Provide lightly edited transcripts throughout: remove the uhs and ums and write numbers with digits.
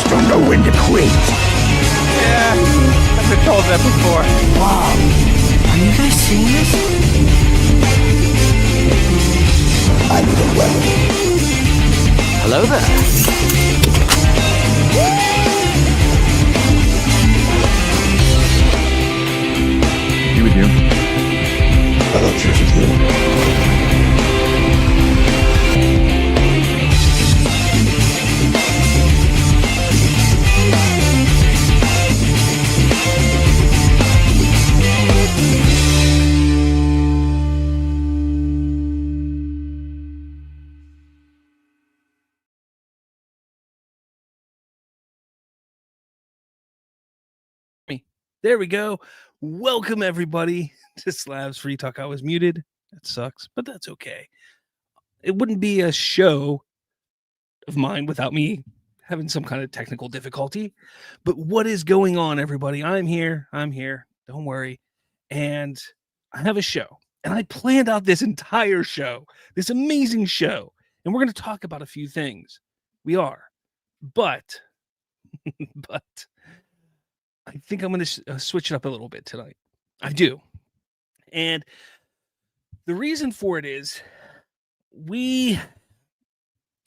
just don't know when to quit. Yeah, I've been told that before. Wow. Are you guys seeing this? I need a weapon. Hello there. You with you? I thought she was with you. There we go. Welcome everybody to Slav's Free Talk. I was muted. That sucks, but that's okay. It wouldn't be a show of mine without me having some kind of technical difficulty. But what is going on, everybody? I'm here. Don't worry. And I have a show. And I planned out this entire show, this amazing show. And we're going to talk about a few things. We are. But I think I'm going to switch it up a little bit tonight. I do. And the reason for it is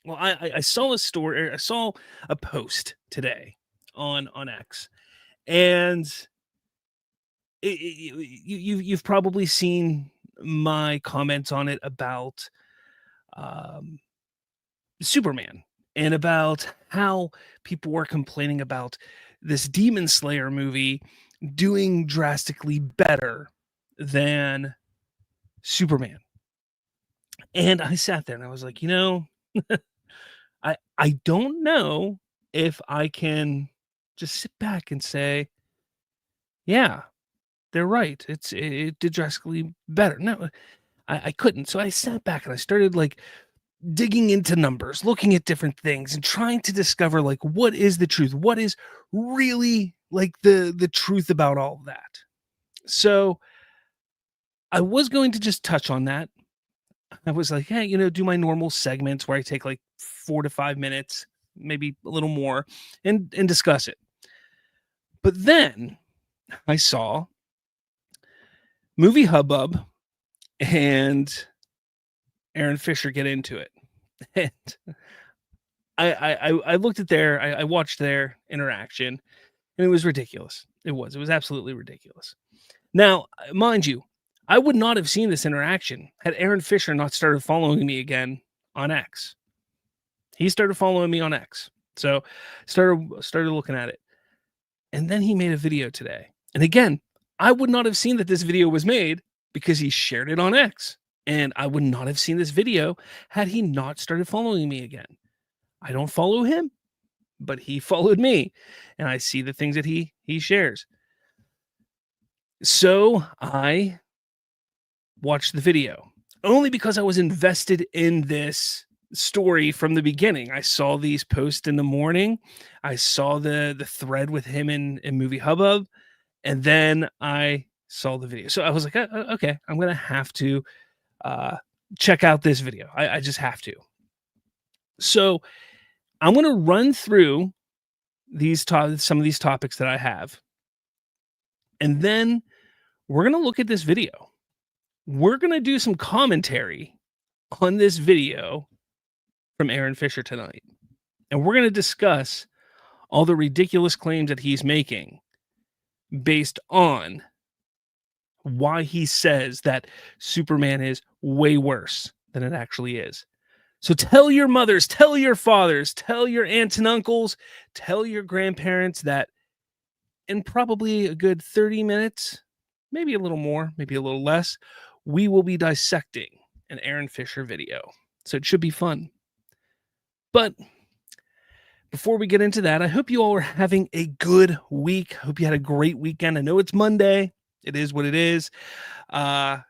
I saw a story, I saw a post today on X, and you've probably seen my comments on it about Superman and about how people were complaining about this Demon Slayer movie doing drastically better than Superman. And I sat there and I was like, I don't know if I can just sit back and say, yeah, they're right. It did drastically better. No, I couldn't. So I sat back and I started digging into numbers, looking at different things and trying to discover what is the truth, what is really the truth about all of that. So I was going to just touch on that. I was like, hey, do my normal segments where I take 4 to 5 minutes, maybe a little more, and discuss it. But then I saw Movie Hubbub and Aaron Fisher get into it. And I looked at I watched their interaction, and it was ridiculous. It was absolutely ridiculous. Now, mind you, I would not have seen this interaction had Aaron Fisher not started following me again on X. He started following me on X. So started looking at it. And then he made a video today. And again, I would not have seen that this video was made because he shared it on X. And I would not have seen this video had he not started following me again. I don't follow him, but he followed me. And I see the things that he shares. So I watched the video only because I was invested in this story from the beginning. I saw these posts in the morning. I saw the thread with him in Movie Hubbub, and then I saw the video. So I was like, okay, I'm going to have to check out this video. I just have to. So I'm going to run through some of these topics that I have, and then we're going to look at this video. We're going to do some commentary on this video from Aaron Fisher tonight. And we're going to discuss all the ridiculous claims that he's making based on why he says that Superman is way worse than it actually is. So tell your mothers, tell your fathers, tell your aunts and uncles, tell your grandparents that in probably a good 30 minutes, maybe a little more, maybe a little less, we will be dissecting an Aaron Fisher video. So it should be fun. But before we get into that, I hope you all are having a good week. I hope you had a great weekend. I know it's Monday. It is what it is. Yeah,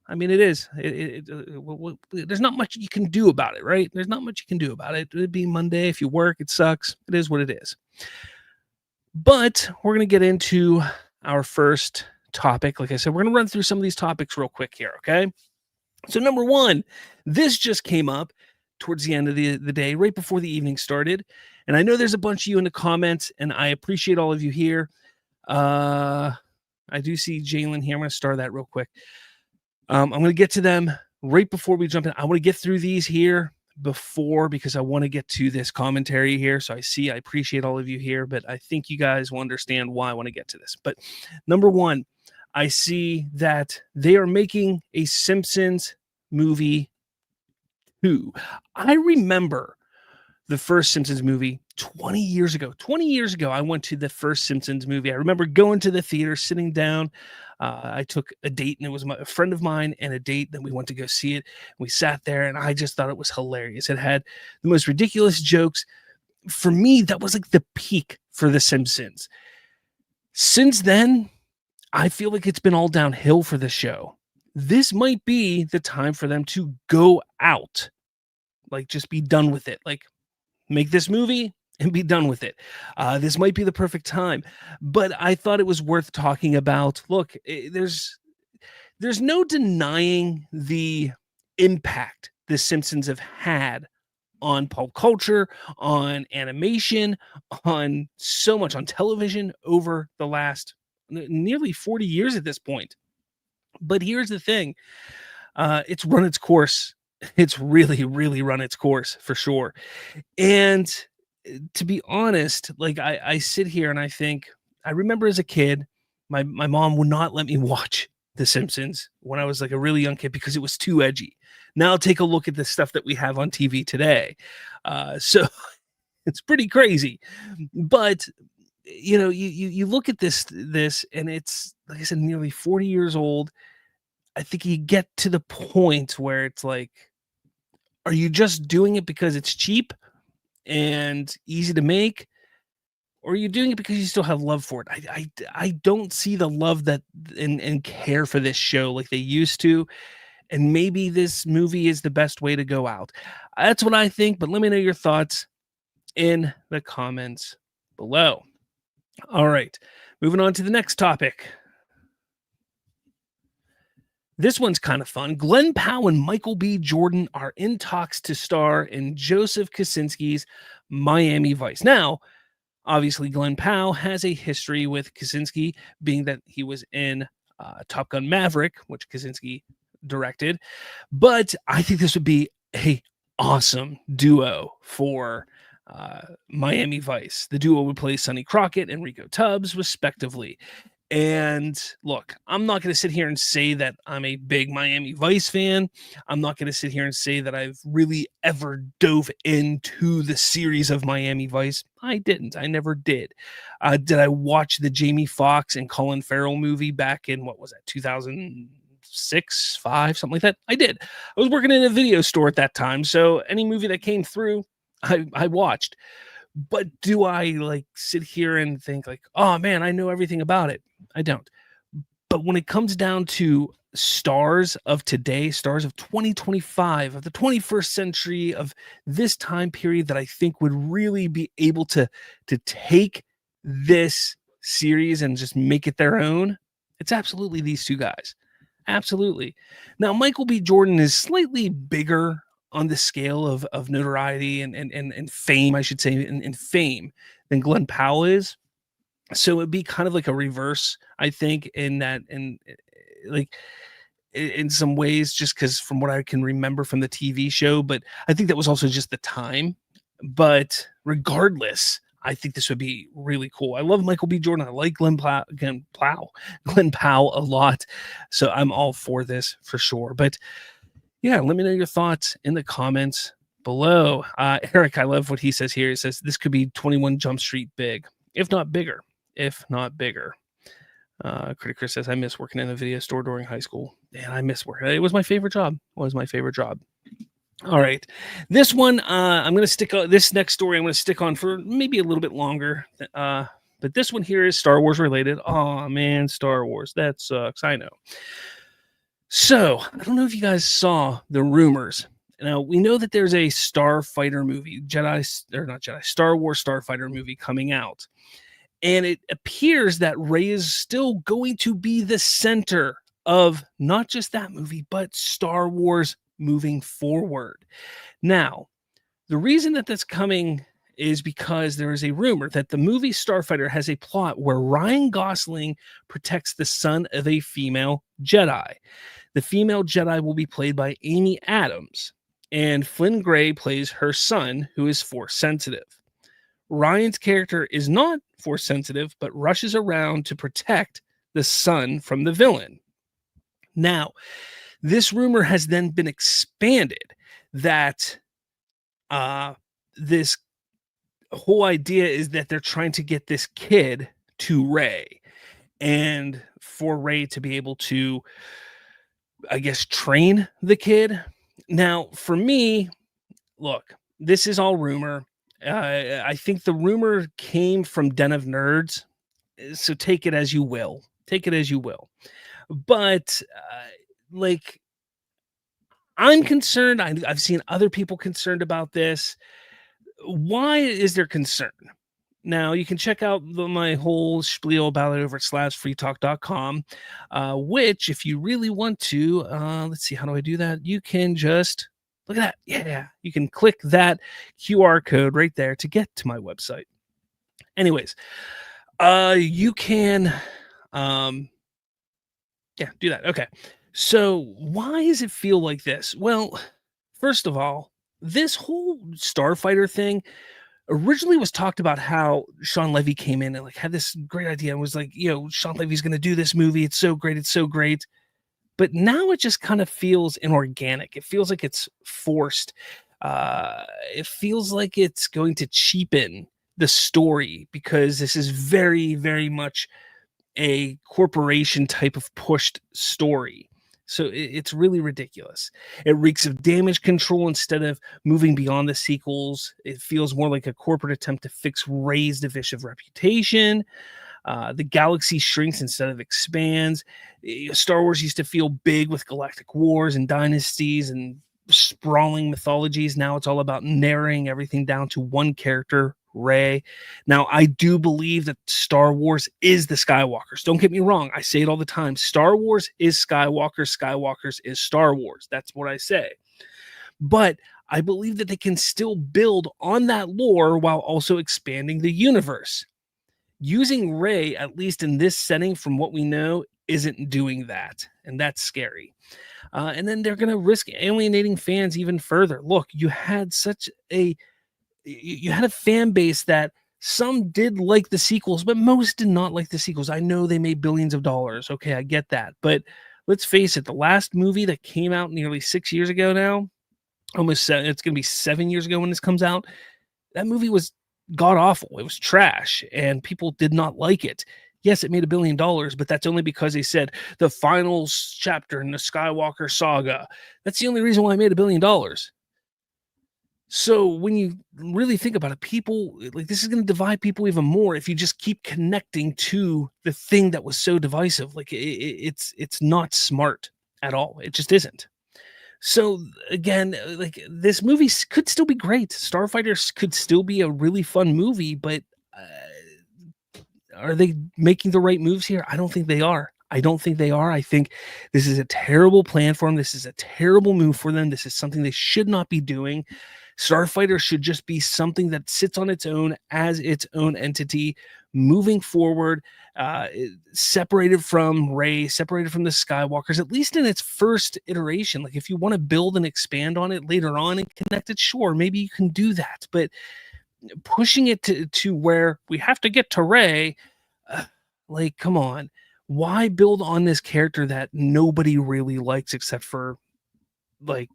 I mean, it is. There's not much you can do about it, right? There's not much you can do about it. It'd be Monday. If you work, it sucks. It is what it is. But we're going to get into our first topic. Like I said, we're going to run through some of these topics real quick here, okay? So number one, this just came up. towards the end of the day, right before the evening started. And I know there's a bunch of you in the comments, and I appreciate all of you here. I do see Jalen here. I'm going to star that real quick. I'm going to get to them right before we jump in. I want to get through these here before, because I want to get to this commentary here. So I appreciate all of you here, but I think you guys will understand why I want to get to this. But number one, I see that they are making a Simpsons movie 2. I remember the first Simpsons movie 20 years ago. 20 years ago, I went to the first Simpsons movie. I remember going to the theater, sitting down. I took a date, and it was a friend of mine and a date that we went to go see it. We sat there, and I just thought it was hilarious. It had the most ridiculous jokes. For me, that was like the peak for The Simpsons. Since then, I feel like it's been all downhill for the show. This might be the time for them to go out. Like, just be done with it. Like, make this movie and be done with it. This might be the perfect time, but I thought it was worth talking about. Look, there's no denying the impact the Simpsons have had on pop culture, on animation, on so much, on television over the last nearly 40 years at this point. But here's the thing. It's run its course. It's really, really run its course for sure. And to be honest, like I sit here and I think, I remember as a kid, my mom would not let me watch The Simpsons when I was like a really young kid because it was too edgy. Now take a look at the stuff that we have on TV today. So it's pretty crazy. But you know, you look at this and it's, like I said, nearly 40 years old. I think you get to the point where it's like, are you just doing it because it's cheap and easy to make, or are you doing it because you still have love for it? I don't see the love that and care for this show like they used to, and maybe this movie is the best way to go out. That's what I think, but let me know your thoughts in the comments below. All right, moving on to the next topic. This one's kind of fun. Glenn Powell and Michael B. Jordan are in talks to star in Joseph Kosinski's Miami Vice. Now, obviously, Glenn Powell has a history with Kosinski, being that he was in Top Gun Maverick, which Kosinski directed. But I think this would be an awesome duo for Miami Vice. The duo would play Sonny Crockett and Rico Tubbs, respectively. And look, I'm not going to sit here and say that I'm a big Miami Vice fan. I'm not going to sit here and say that I've really ever dove into the series of Miami Vice. I didn't. I never did. Did I watch the Jamie Foxx and Colin Farrell movie back in, what was that, 2006, 5, something like that? I did. I was working in a video store at that time, so any movie that came through, I watched. But do I like sit here and think like, oh man, I know everything about it? I don't. But when it comes down to stars of today, stars of 2025, of the 21st century, of this time period that I think would really be able to take this series and just make it their own, it's absolutely these two guys. Absolutely. Now, Michael B. Jordan is slightly bigger on the scale of notoriety and fame, I should say, in fame than Glenn Powell is. So it'd be kind of like a reverse, I think, in that, in some ways, just because from what I can remember from the TV show, but I think that was also just the time. But regardless, I think this would be really cool. I love Michael B. Jordan. I like Glenn Powell a lot. So I'm all for this for sure. But yeah, let me know your thoughts in the comments below. Eric, I love what he says here. He says this could be 21 Jump Street big, if not bigger. Critic Chris says, I miss working in a video store during high school. Man, I miss working. It was my favorite job. All right. This one, I'm going to stick on this next story. I'm going to stick on for maybe a little bit longer. But this one here is Star Wars related. Oh man, Star Wars. That sucks. I know. So, I don't know if you guys saw the rumors. Now, we know that there's a Starfighter movie, Star Wars Starfighter movie coming out. And it appears that Rey is still going to be the center of not just that movie, but Star Wars moving forward. Now, The reason that that's coming is because there is a rumor that the movie Starfighter has a plot where Ryan Gosling protects the son of a female Jedi. The female Jedi will be played by Amy Adams, and Flynn Gray plays her son, who is force sensitive. Ryan's character is not force sensitive, but rushes around to protect the son from the villain. Now, this rumor has then been expanded that this whole idea is that they're trying to get this kid to Rey, and for Rey to be able to, I guess, train the kid. Now, for me, look, this is all rumor. I think the rumor came from Den of Nerds, so take it as you will. Take it as you will. But like, I'm concerned. I've seen other people concerned about this. Why is there concern? Now, you can check out my whole spiel about it over at slavsfreetalk.com, which, if you really want to, let's see, how do I do that? You can just look at that. Yeah, you can click that QR code right there to get to my website. Anyways, you can, do that. Okay. So why does it feel like this? Well, first of all, this whole Starfighter thing originally was talked about how Sean Levy came in and like had this great idea and was like, Sean Levy's going to do this movie. It's so great. It's so great. But now it just kind of feels inorganic. It feels like it's forced. It feels like it's going to cheapen the story because this is very, very much a corporation type of pushed story. So it's really ridiculous. It reeks of damage control instead of moving beyond the sequels. It feels more like a corporate attempt to fix Rey's divisive reputation. The galaxy shrinks instead of expands. Star Wars used to feel big with galactic wars and dynasties and sprawling mythologies. Now it's all about narrowing everything down to one character, Rey. Now, I do believe that Star Wars is the Skywalkers. Don't get me wrong. I say it all the time. Star Wars is Skywalkers. Skywalkers is Star Wars. That's what I say. But I believe that they can still build on that lore while also expanding the universe. Using Rey, at least in this setting, from what we know, isn't doing that. And that's scary. And then they're going to risk alienating fans even further. Look, you had a fan base that some did like the sequels, but most did not like the sequels. I know they made billions of dollars. Okay, I get that. But let's face it, the last movie that came out nearly 6 years ago now, almost 7, it's going to be 7 years ago when this comes out, that movie was god awful. It was trash, and people did not like it. Yes, it made $1 billion, but that's only because they said the final chapter in the Skywalker saga. That's the only reason why I made $1 billion. So when you really think about it, people like this is going to divide people even more if you just keep connecting to the thing that was so divisive. Like it's not smart at all. It just isn't. So again, like this movie could still be great. Starfighters could still be a really fun movie, but are they making the right moves here? I don't think they are. I don't think they are. I think this is a terrible plan for them. This is a terrible move for them. This is something they should not be doing. Starfighter should just be something that sits on its own as its own entity, moving forward, separated from Rey, separated from the Skywalkers, at least in its first iteration. Like if you want to build and expand on it later on and connect it, sure, maybe you can do that. But pushing it to where we have to get to Rey, like, come on. Why build on this character that nobody really likes except for like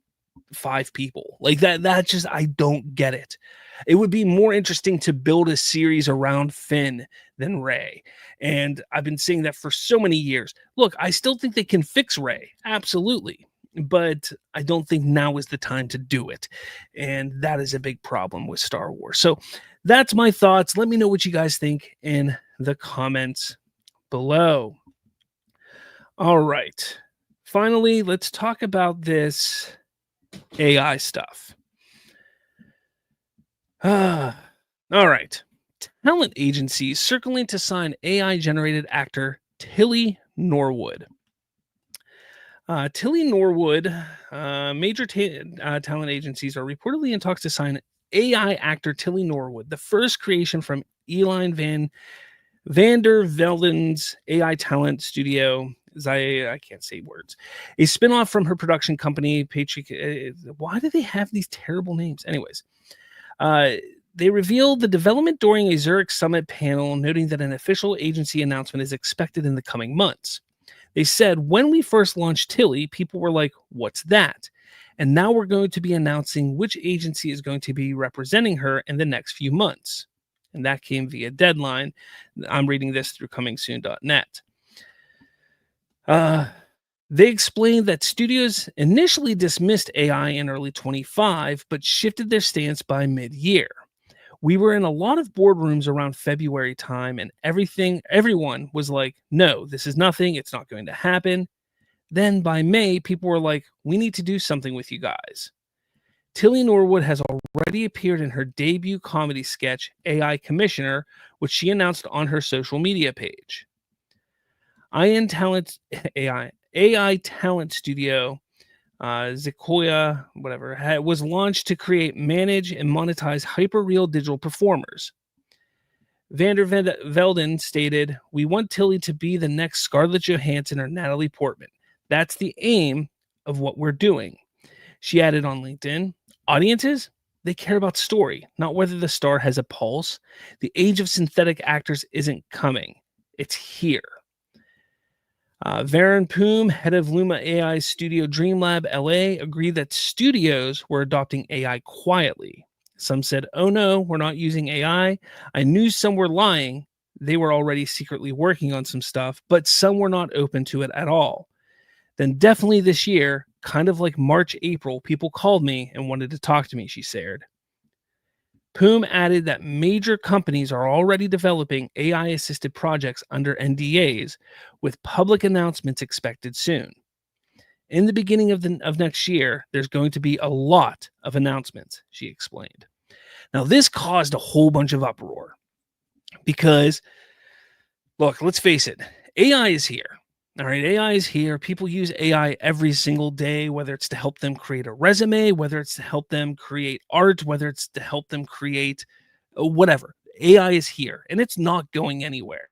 5 people? Like that just, I don't get it. It would be more interesting to build a series around Finn than Rey. And I've been saying that for so many years. Look, I still think they can fix Rey. Absolutely. But I don't think now is the time to do it. And that is a big problem with Star Wars. So that's my thoughts. Let me know what you guys think in the comments below. All right. Finally, let's talk about this AI stuff. All right. Talent agencies circling to sign AI-generated actor Tilly Norwood. Tilly Norwood, major talent agencies are reportedly in talks to sign AI actor Tilly Norwood, the first creation from Elin Van der Velden's AI talent studio. I can't say words. A spinoff from her production company, why do they have these terrible names? Anyways, they revealed the development during a Zurich Summit panel, noting that an official agency announcement is expected in the coming months. They said, when we first launched Tilly, people were like, what's that? And now we're going to be announcing which agency is going to be representing her in the next few months. And that came via Deadline. I'm reading this through comingsoon.net. They explained that studios initially dismissed AI in early 25, but shifted their stance by mid-year. We were in a lot of boardrooms around February time, and everyone was like, no, this is nothing. It's not going to happen. Then by May, people were like, we need to do something with you guys. Tilly Norwood has already appeared in her debut comedy sketch, AI Commissioner, which she announced on her social media page. AI talent studio, Zikoya, whatever, was launched to create, manage, and monetize hyper-real digital performers. Van der Velden stated, we want Tilly to be the next Scarlett Johansson or Natalie Portman. That's the aim of what we're doing. She added on LinkedIn, audiences, they care about story, not whether the star has a pulse. The age of synthetic actors isn't coming. It's here. Varun Poom, head of Luma AI studio Dreamlab LA, agreed that studios were adopting AI quietly. Some said, oh no, we're not using AI. I knew some were lying. They were already secretly working on some stuff, but some were not open to it at all. Then definitely this year, kind of like March, April, people called me and wanted to talk to me, she said. Poom added that major companies are already developing AI-assisted projects under NDAs, with public announcements expected soon. In the beginning of next year, there's going to be a lot of announcements, she explained. Now, this caused a whole bunch of uproar because, look, let's face it, AI is here. All right, AI is here. People use AI every single day, whether it's to help them create a resume, whether it's to help them create art, whether it's to help them create whatever. AI is here, and it's not going anywhere.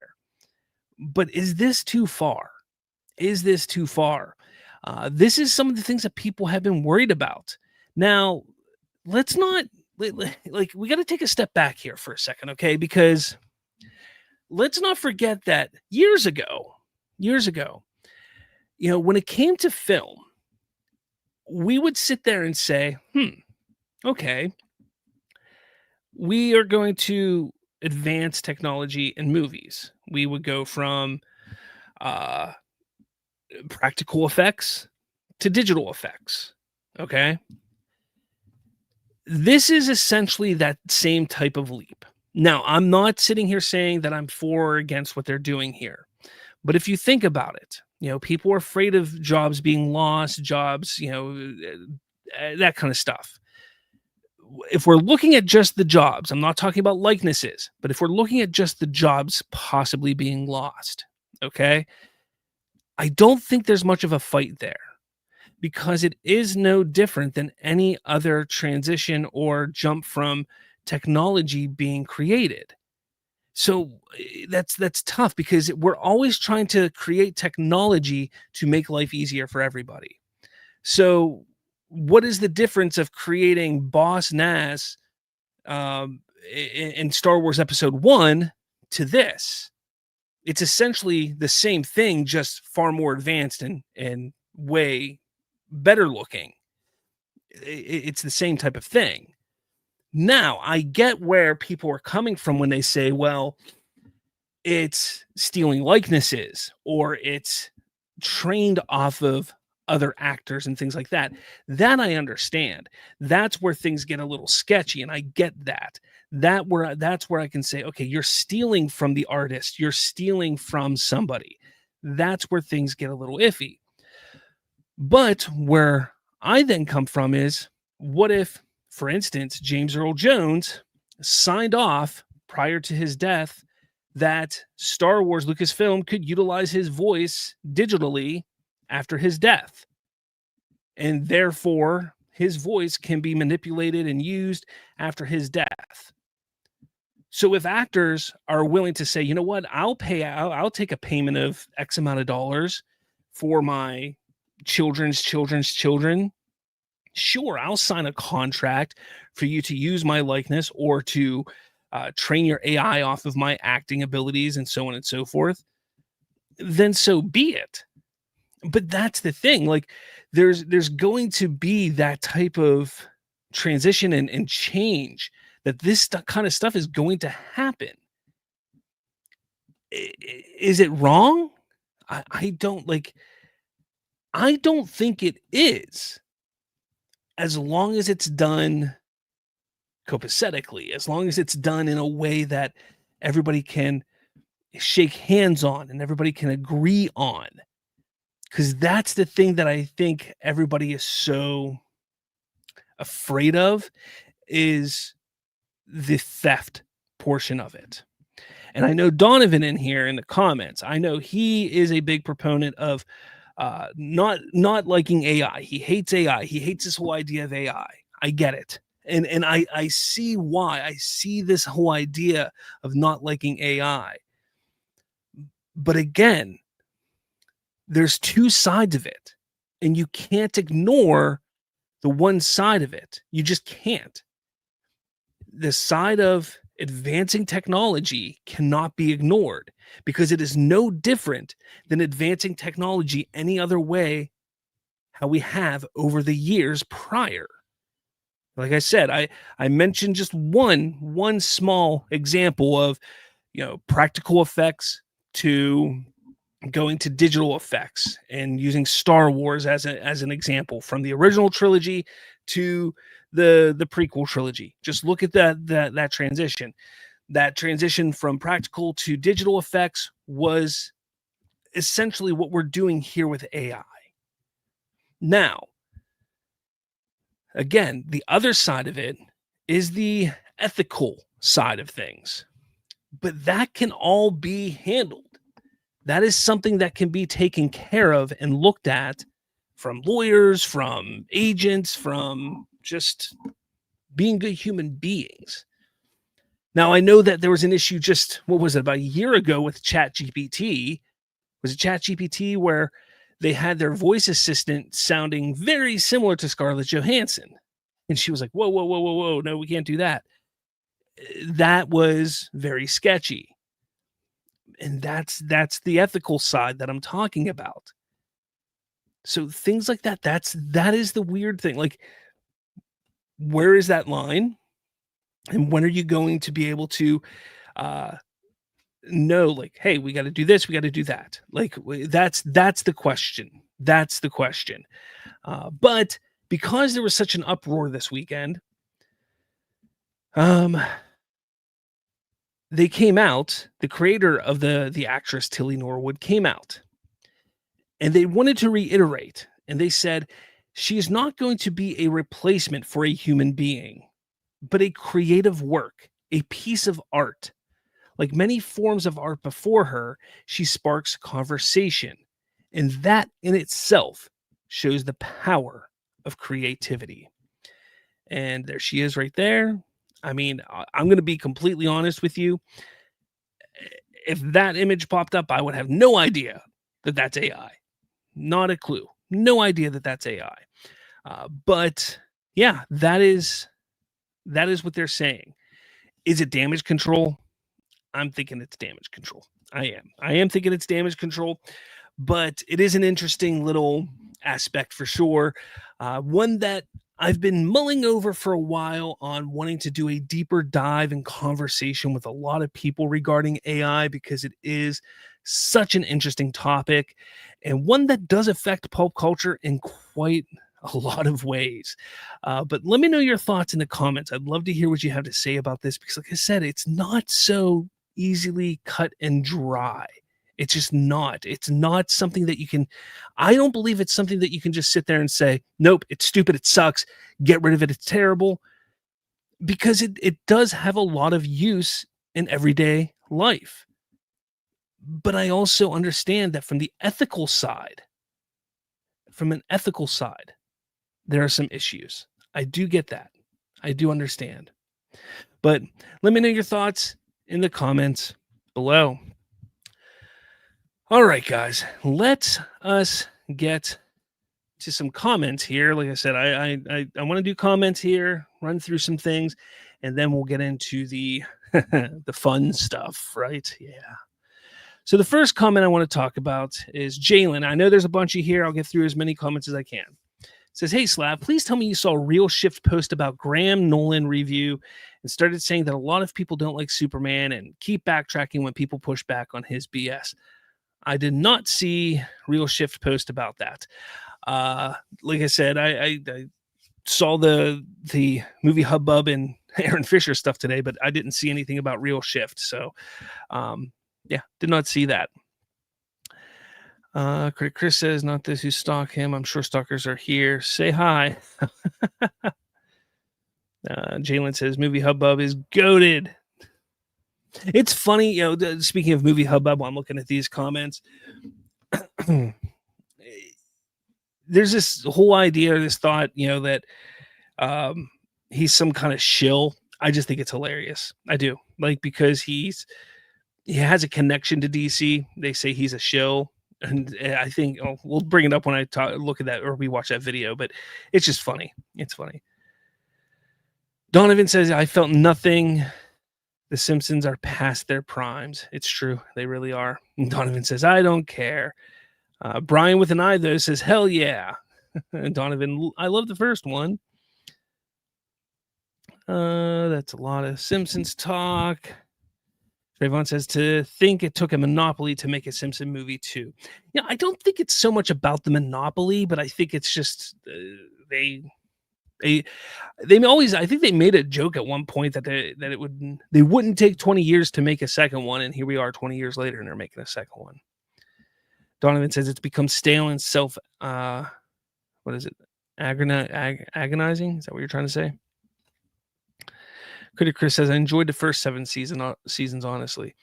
But is this too far? Is this too far? This is some of the things that people have been worried about. Now, let's not, like, we got to take a step back here for a second, okay? Because let's not forget that years ago, you know, when it came to film, we would sit there and say, okay, we are going to advance technology in movies. We would go from practical effects to digital effects. Okay. This is essentially that same type of leap. Now, I'm not sitting here saying that I'm for or against what they're doing here. But if you think about it, you know, people are afraid of jobs being lost, jobs, you know, that kind of stuff. If we're looking at just the jobs, I'm not talking about likenesses, but if we're looking at just the jobs possibly being lost, okay, I don't think there's much of a fight there because it is no different than any other transition or jump from technology being created. So that's tough because we're always trying to create technology to make life easier for everybody. So what is the difference of creating Boss Nass in Star Wars Episode 1 to this? It's essentially the same thing, just far more advanced and way better looking. It's the same type of thing. Now, I get where people are coming from when they say, well, it's stealing likenesses or it's trained off of other actors and things like that. That I understand. That's where things get a little sketchy, and I get that. That's where I can say, okay, you're stealing from the artist. You're stealing from somebody. That's where things get a little iffy. But where I then come from is, what if, for instance, James Earl Jones signed off prior to his death that Star Wars Lucasfilm could utilize his voice digitally after his death. And therefore, his voice can be manipulated and used after his death. So if actors are willing to say, you know what, I'll take a payment of X amount of dollars for my children's children. Sure, I'll sign a contract for you to use my likeness or to train your AI off of my acting abilities and so on and so forth. Then so be it. But that's the thing. Like, there's going to be that type of transition and change, that this kind of stuff is going to happen. Is it wrong? I don't think it is, as long as it's done copacetically, as long as it's done in a way that everybody can shake hands on and everybody can agree on. Because that's the thing that I think everybody is so afraid of, is the theft portion of it. And I know Donovan in here in the comments, I know he is a big proponent of not liking AI. He hates AI. He hates this whole idea of AI. I get it. And I see why. I see this whole idea of not liking AI. But again, there's two sides of it, and you can't ignore the one side of it. You just can't. The side of advancing technology cannot be ignored, because it is no different than advancing technology any other way how we have over the years prior. Like I said, I mentioned just one small example of, practical effects to going to digital effects, and using Star Wars as an example, from the original trilogy to the prequel trilogy. Just look at that transition. That transition from practical to digital effects was essentially what we're doing here with AI. Now, again, the other side of it is the ethical side of things. But that can all be handled. That is something that can be taken care of and looked at from lawyers, from agents, from just being good human beings. Now, I know that there was an issue just, what was it, about a year ago with ChatGPT. Was it ChatGPT where they had their voice assistant sounding very similar to Scarlett Johansson? And she was like, whoa, whoa, whoa, whoa, whoa, no, we can't do that. That was very sketchy. And that's the ethical side that I'm talking about. So things like that, that is the weird thing. Like, where is that line? And when are you going to be able to know, like, hey, we got to do this, we got to do that? Like, that's the question. That's the question. But because there was such an uproar this weekend, they came out, the creator of the actress Tilly Norwood came out, and they wanted to reiterate, and they said she is not going to be a replacement for a human being, but a creative work, a piece of art. Like many forms of art before her, she sparks conversation, and that in itself shows the power of creativity. And there she is right there. I mean, I'm going to be completely honest with you. If that image popped up, I would have no idea that that's AI. Not a clue. No idea that that's AI. But yeah, that is what they're saying. Is it damage control? I'm thinking it's damage control. I am thinking it's damage control, but it is an interesting little aspect for sure. One that I've been mulling over for a while, on wanting to do a deeper dive and conversation with a lot of people regarding AI, because it is such an interesting topic, and one that does affect pulp culture in quite a lot of ways. But let me know your thoughts in the comments. I'd love to hear what you have to say about this, because like I said, it's not so easily cut and dry. It's just not. It's not something that you can, I don't believe it's something that you can just sit there and say, nope, it's stupid, it sucks, get rid of it, it's terrible. Because it does have a lot of use in everyday life. But I also understand that from an ethical side, there are some issues. I do get that. I do understand. But let me know your thoughts in the comments below. All right, guys, let us get to some comments here. Like I said, I want to do comments here, run through some things, and then we'll get into the the fun stuff, right? Yeah. So the first comment I want to talk about is Jalen. I know there's a bunch of here. I'll get through as many comments as I can. It says, "Hey Slav, please tell me you saw a Real Shift post about Graham Nolan review and started saying that a lot of people don't like Superman and keep backtracking when people push back on his BS. I did not see Real Shift post about that. Like I said, I saw the movie hubbub and Aaron Fisher stuff today, but I didn't see anything about Real Shift. So, yeah, did not see that." Chris says, "Not this who stalk him. I'm sure stalkers are here. Say hi." Jalen says, "Movie hubbub is goated." It's funny, speaking of movie hubbub, while I'm looking at these comments, there's this whole idea, this thought, that he's some kind of shill. I just think it's hilarious. I do, because he has a connection to DC. They say he's a shill, and I think we'll bring it up when I look at that or we watch that video. But it's just funny. It's funny. Donovan says, "I felt nothing. The Simpsons are past their primes." It's true. They really are. And Donovan says, "I don't care." Brian with an eye, though, says, "Hell yeah." And Donovan, "I love the first one." That's a lot of Simpsons talk. Trayvon says, "To think it took a monopoly to make a Simpson movie too." I don't think it's so much about the monopoly, but I think it's just they always, I think they made a joke at one point that they wouldn't take 20 years to make a second one, and here we are 20 years later and they're making a second one. Donovan says, "It's become stale and what is it? Agonizing? Is that what you're trying to say?" Critic Chris says, "I enjoyed the first 7 seasons, honestly."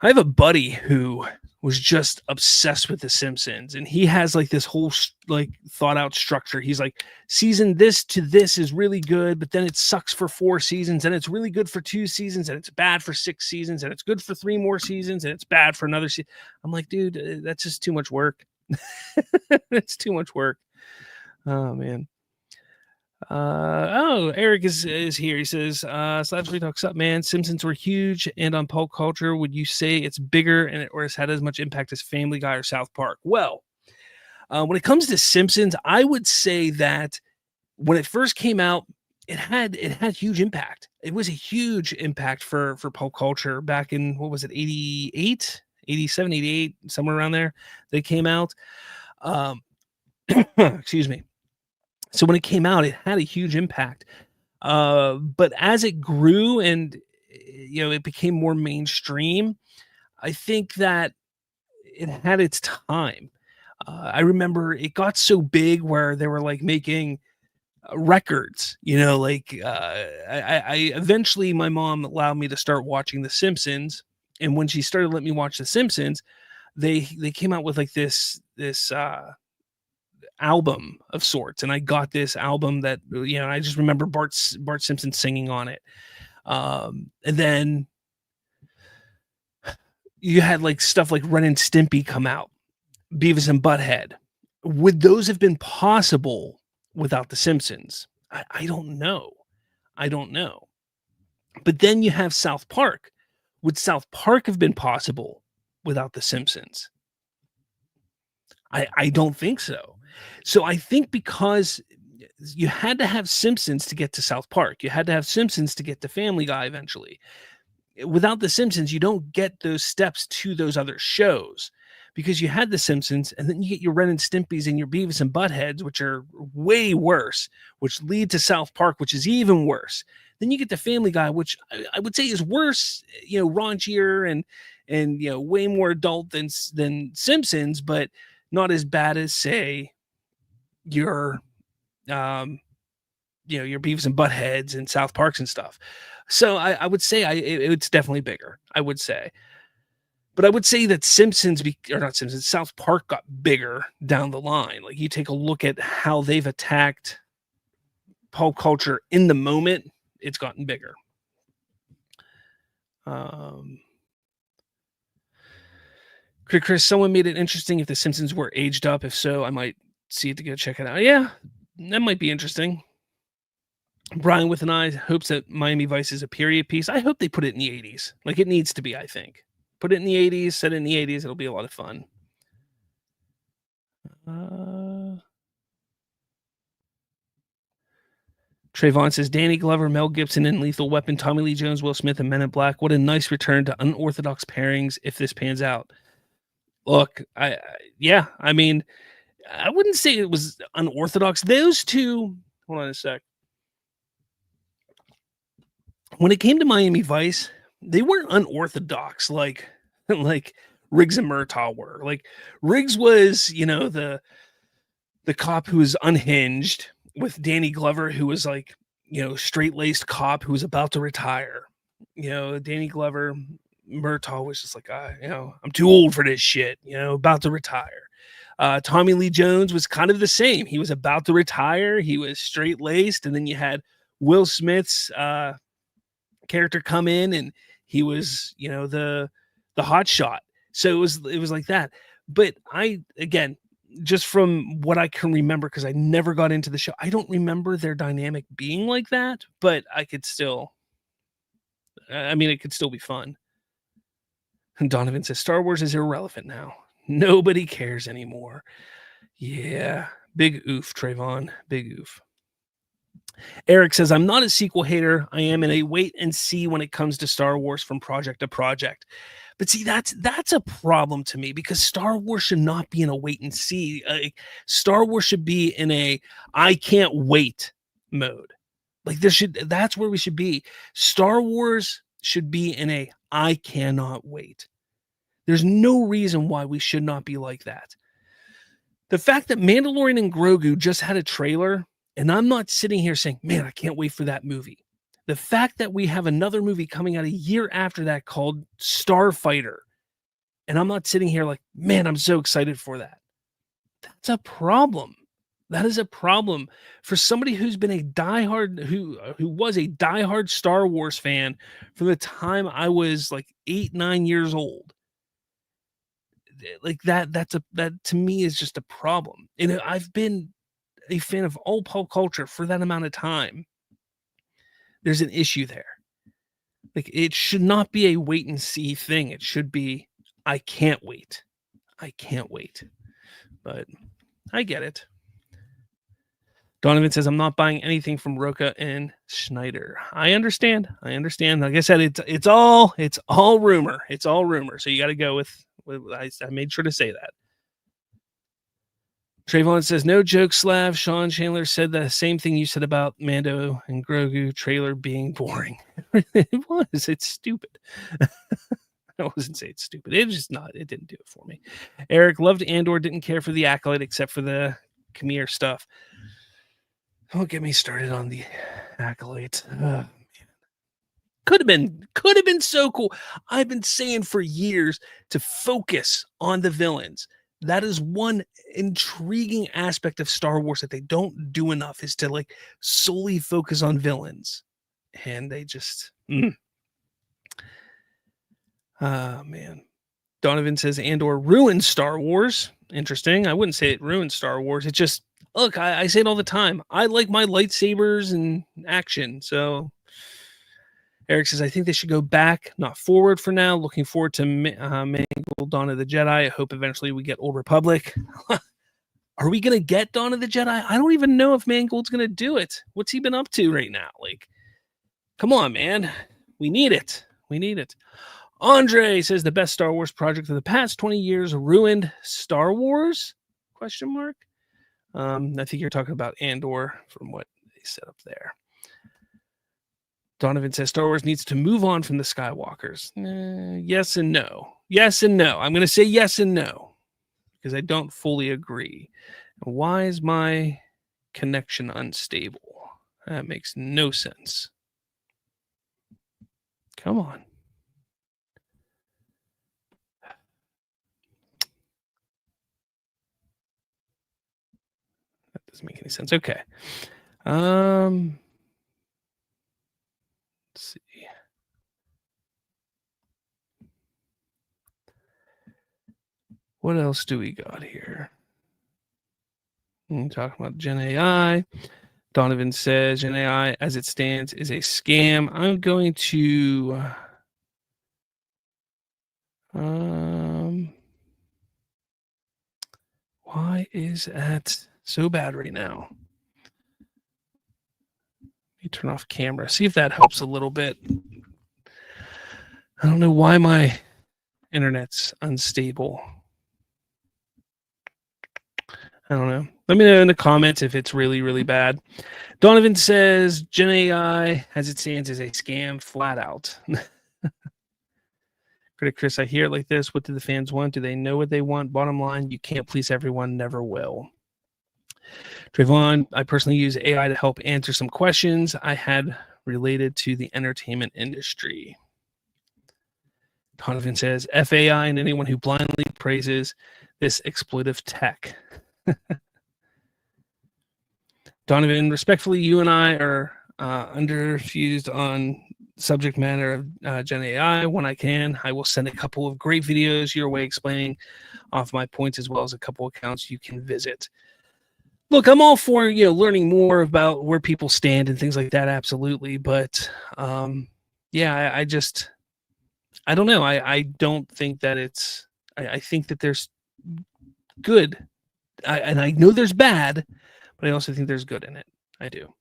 I have a buddy who was just obsessed with The Simpsons, and he has this whole thought out structure. He's like, season this to this is really good, but then it sucks for 4 seasons, and it's really good for 2 seasons, and it's bad for 6 seasons, and it's good for 3 more seasons, and it's bad for another season. I'm like, dude, that's just too much work. It's too much work. Oh man. Eric is here. He says, "Slav Free Talks up, man. Simpsons were huge, and on pop culture, would you say it's bigger or has had as much impact as Family Guy or South Park?" Well, when it comes to Simpsons, I would say that when it first came out, it had huge impact. It was a huge impact for pop culture back in, what was it, 88, 87, 88, somewhere around there. They came out. Excuse me. So when it came out, it had a huge impact. But as it grew and it became more mainstream, I think that it had its time. I remember it got so big where they were making records. I eventually, my mom allowed me to start watching The Simpsons, and when she started letting me watch The Simpsons, they came out with this album of sorts, and I got this album that I just remember Bart Simpson singing on it, and then you had stuff like Ren and Stimpy come out, Beavis and Butthead. Would those have been possible without The Simpsons? I don't know. But then you have South Park. Would South Park have been possible without The Simpsons? I don't think so. So I think because you had to have Simpsons to get to South Park, you had to have Simpsons to get to Family Guy eventually. Without The Simpsons, you don't get those steps to those other shows, because you had The Simpsons, and then you get your Ren and Stimpies and your Beavis and Buttheads, which are way worse, which lead to South Park, which is even worse. Then you get the Family Guy, which I would say is worse, raunchier and way more adult than Simpsons, but not as bad as, say, your your Beavis and Buttheads and South Parks and stuff. So I would say it's definitely bigger, I would say. But I would say that South Park got bigger down the line. Like you take a look at how they've attacked pulp culture in the moment, it's gotten bigger. Chris, someone made it interesting if the Simpsons were aged up. If so, I might see it to go check it out. Yeah, that might be interesting. Brian with an eye hopes that Miami Vice is a period piece. I hope they put it in the 80s. Like it needs to be, I think. Put it in the 80s, set it in the 80s. It'll be a lot of fun. Trayvon says Danny Glover, Mel Gibson in Lethal Weapon, Tommy Lee Jones, Will Smith, and Men in Black. What a nice return to unorthodox pairings if this pans out. Look, I mean, I wouldn't say it was unorthodox. Those two, hold on a sec. When it came to Miami Vice, they weren't unorthodox like Riggs and Murtaugh were. Like Riggs was, the cop who was unhinged, with Danny Glover, who was like, straight-laced cop who was about to retire. Danny Glover, Murtaugh was just like, I'm too old for this shit, about to retire. Tommy Lee Jones was kind of the same. He was about to retire. He was straight-laced. And then you had Will Smith's character come in, and he was, the hot shot. So it was like that. But again, just from what I can remember, because I never got into the show, I don't remember their dynamic being like that, but it could still be fun. And Donovan says, Star Wars is irrelevant now. Nobody cares anymore. Yeah. Big oof, Trayvon. Big oof. Eric says, I'm not a sequel hater. I am in a wait and see when it comes to Star Wars from project to project. But see, that's a problem to me, because Star Wars should not be in a wait and see. Star Wars should be in a I can't wait mode. Like that's where we should be. Star Wars should be in a I cannot wait. There's no reason why we should not be like that. The fact that Mandalorian and Grogu just had a trailer, and I'm not sitting here saying, man, I can't wait for that movie. The fact that we have another movie coming out a year after that called Starfighter, and I'm not sitting here like, man, I'm so excited for that. That's a problem. That is a problem for somebody who's been who was a diehard Star Wars fan from the time I was like 8, 9 years old. Like that to me is just a problem. And I've been a fan of all pop culture for that amount of time. There's an issue there. Like it should not be a wait and see thing. It should be, I can't wait. I can't wait. But I get it. Donovan says, I'm not buying anything from Roca and Snyder. I understand. Like I said, it's all rumor. It's all rumor. So you got to go with I made sure to say that. Trayvon says, no joke, Slav. Sean Chandler said the same thing you said about Mando and Grogu trailer being boring. It was. It's stupid. I wasn't saying it's stupid. It didn't do it for me. Eric loved Andor, didn't care for the Acolyte except for the Khmer stuff. Don't get me started on the Acolyte. Could have been so cool. I've been saying for years to focus on the villains. That is one intriguing aspect of Star Wars that they don't do enough, is to like solely focus on villains. And they just man. Donovan says Andor ruined Star Wars. Interesting. I wouldn't say it ruined Star Wars. It just, look, I say it all the time. I like my lightsabers and action. So Eric says, I think they should go back, not forward for now. Looking forward to Mangold, Dawn of the Jedi. I hope eventually we get Old Republic. Are we going to get Dawn of the Jedi? I don't even know if Mangold's going to do it. What's he been up to right now? Like, come on, man. We need it. Andre says the best Star Wars project of the past 20 years ruined Star Wars? ? I think you're talking about Andor from what they set up there. Donovan says Star Wars needs to move on from the Skywalkers. Yes and no. I'm going to say yes and no, because I don't fully agree. Why is my connection unstable? That makes no sense. Come on. doesn't make any sense. Okay. Let's see. What else do we got here? Talking about Gen AI. Donovan says Gen AI, as it stands, is a scam. I'm going to. Why is that so bad right now? Let me turn off camera. See if that helps a little bit. I don't know why my internet's unstable. I don't know. Let me know in the comments if it's really, really bad. Donovan says Gen AI, as it stands, is a scam flat out. Critic Chris, I hear it like this. What do the fans want? Do they know what they want? Bottom line, you can't please everyone, never will. Trayvon, I personally use AI to help answer some questions I had related to the entertainment industry. Donovan says, FAI and anyone who blindly praises this exploitive tech. Donovan, respectfully, you and I are underfused on subject matter of Gen AI. When I can, I will send a couple of great videos your way explaining off my points, as well as a couple accounts you can visit. Look, I'm all for learning more about where people stand and things like that, absolutely. But yeah, I don't know. I don't think that it's. I think that there's good, and I know there's bad, but I also think there's good in it. I do.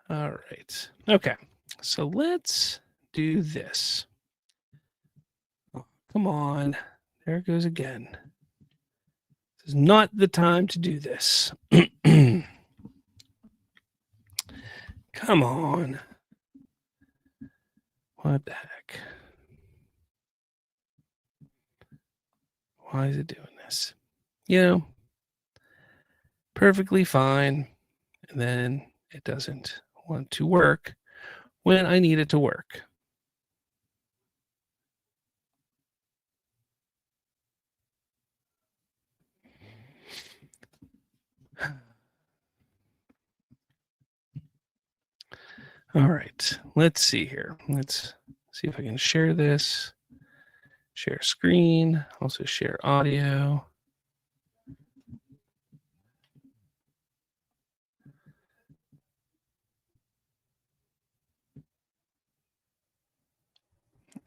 All right. Okay. So let's do this. Oh, come on. There it goes again. This is not the time to do this. Come on. What the heck? Why is it doing this? Perfectly fine. And then it doesn't want to work when I need it to work. All right, let's see here. Let's see if I can share this. Share screen, also share audio.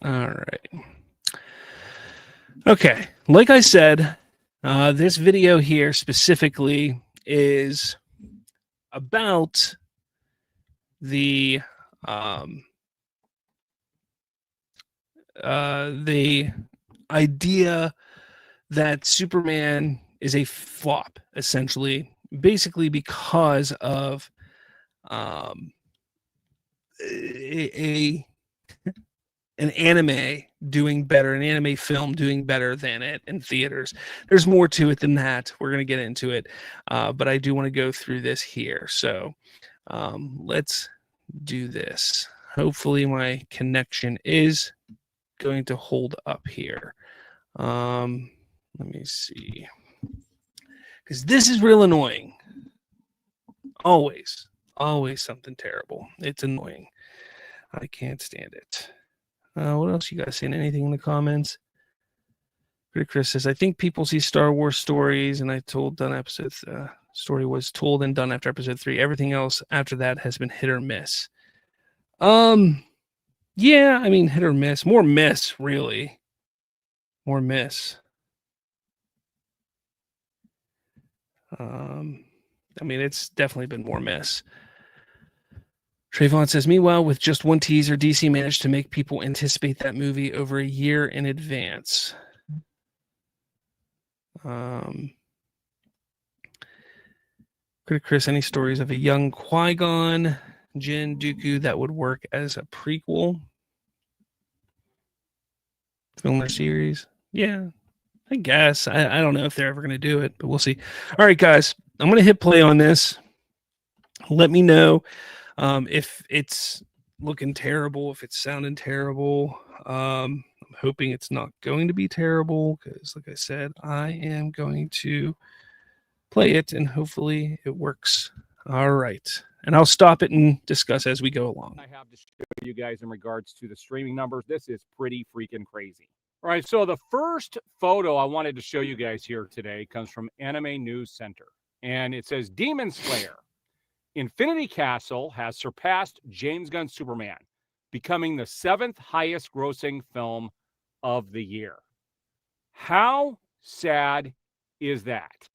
All right. Okay, like I said, this video here specifically is about the idea that Superman is a flop, essentially, basically because of an anime doing better, an anime film doing better than it in theaters. There's more to it than that. We're going to get into it, but I do want to go through this here. So let's do this. Hopefully my connection is going to hold up here. Let me see. Because this is real annoying. Always something terrible. It's annoying. I can't stand it. What else you guys saying? Anything in the comments? Chris says, I think people see Star Wars stories, and I told done episode story was told and done after episode 3. Everything else after that has been hit or miss. Yeah, I mean hit or miss. More miss, really. More miss. I mean, it's definitely been more miss. Trayvon says, meanwhile, with just one teaser, DC managed to make people anticipate that movie over a year in advance. Chris, any stories of a young Qui-Gon, Jin, Dooku that would work as a prequel? Film or series? Yeah, I guess. I don't know if they're ever going to do it, but we'll see. All right, guys, I'm going to hit play on this. Let me know if it's looking terrible, if it's sounding terrible. I'm I'm hoping it's not going to be terrible because, like I said, I am going to play it and hopefully it works. All right. And I'll stop it and discuss as we go along. I have to show you guys in regards to the streaming numbers. This is pretty freaking crazy. All right, so the first photo I wanted to show you guys here today comes from Anime News Center. And it says Demon Slayer, Infinity Castle has surpassed James Gunn's Superman, becoming the 7th highest grossing film of the year. How sad is that?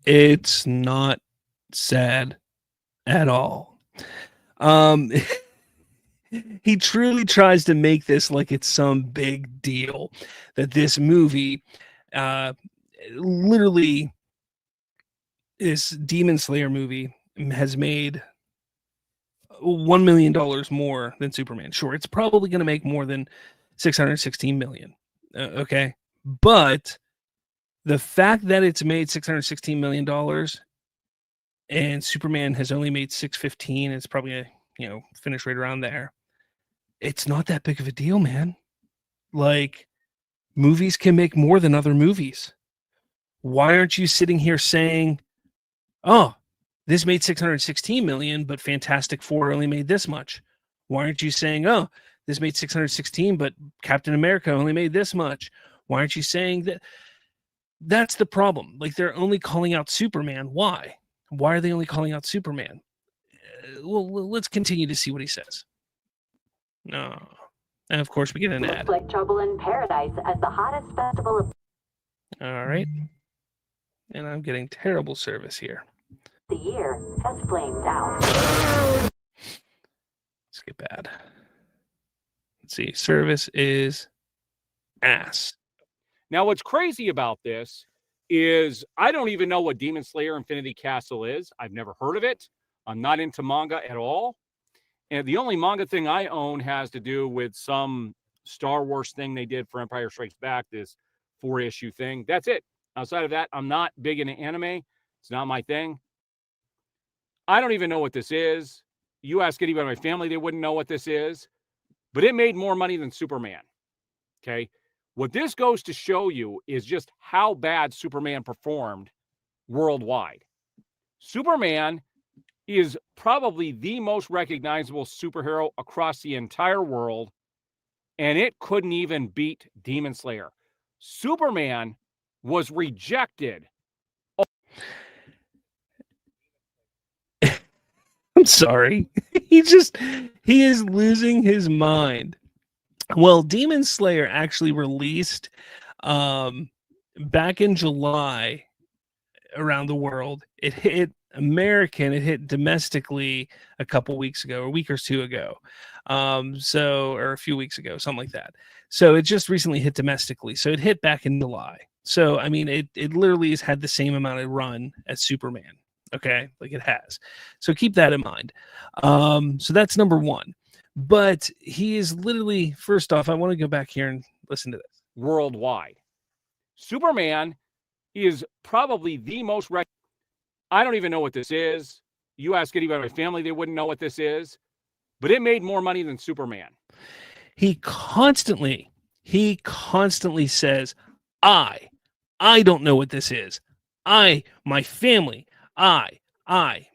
It's not sad at all. He truly tries to make this like it's some big deal that this movie literally, this Demon Slayer movie has made $1 million more than Superman. Sure, it's probably going to make more than 616 million. Okay. But the fact that it's made $616 million and Superman has only made 615, it's probably a, finish right around there. It's not that big of a deal, man. Like, movies can make more than other movies. Why aren't you sitting here saying, oh, this made 616 million, but Fantastic Four only made this much? Why aren't you saying, oh, this made 616, but Captain America only made this much? Why aren't you saying that? That's the problem. Like, they're only calling out Superman. Why? Why are they only calling out Superman? Well, let's continue to see what he says. No. And of course, we get an ad. Looks like Trouble in Paradise as the hottest festival of All right. And I'm getting terrible service here. the year has flamed out. Let's get bad. Let's see. Service is ass. Now, what's crazy about this is I don't even know what Demon Slayer Infinity Castle is. I've never heard of it. I'm not into manga at all. And the only manga thing I own has to do with some Star Wars thing they did for Empire Strikes Back, this 4-issue thing. That's it. Outside of that, I'm not big into anime. It's not my thing. I don't even know what this is. You ask anybody in my family, they wouldn't know what this is. But it made more money than Superman. Okay? What this goes to show you is just how bad Superman performed worldwide. Superman is probably the most recognizable superhero across the entire world, and it couldn't even beat Demon Slayer. Superman was rejected. I'm sorry. He is losing his mind. Well, Demon Slayer actually released back in July around the world. It hit American, it hit domestically a couple weeks ago, a week or two ago. Or a few weeks ago, something like that. So it just recently hit domestically. So it hit back in July. So, I mean, it literally has had the same amount of run as Superman. Okay. Like it has. So keep that in mind. So that's number one. But he is literally, first off, I want to go back here and listen to this. Worldwide. Superman is probably the most I don't even know what this is. You ask anybody in my family, they wouldn't know what this is. But it made more money than Superman. He constantly says, I don't know what this is. My family,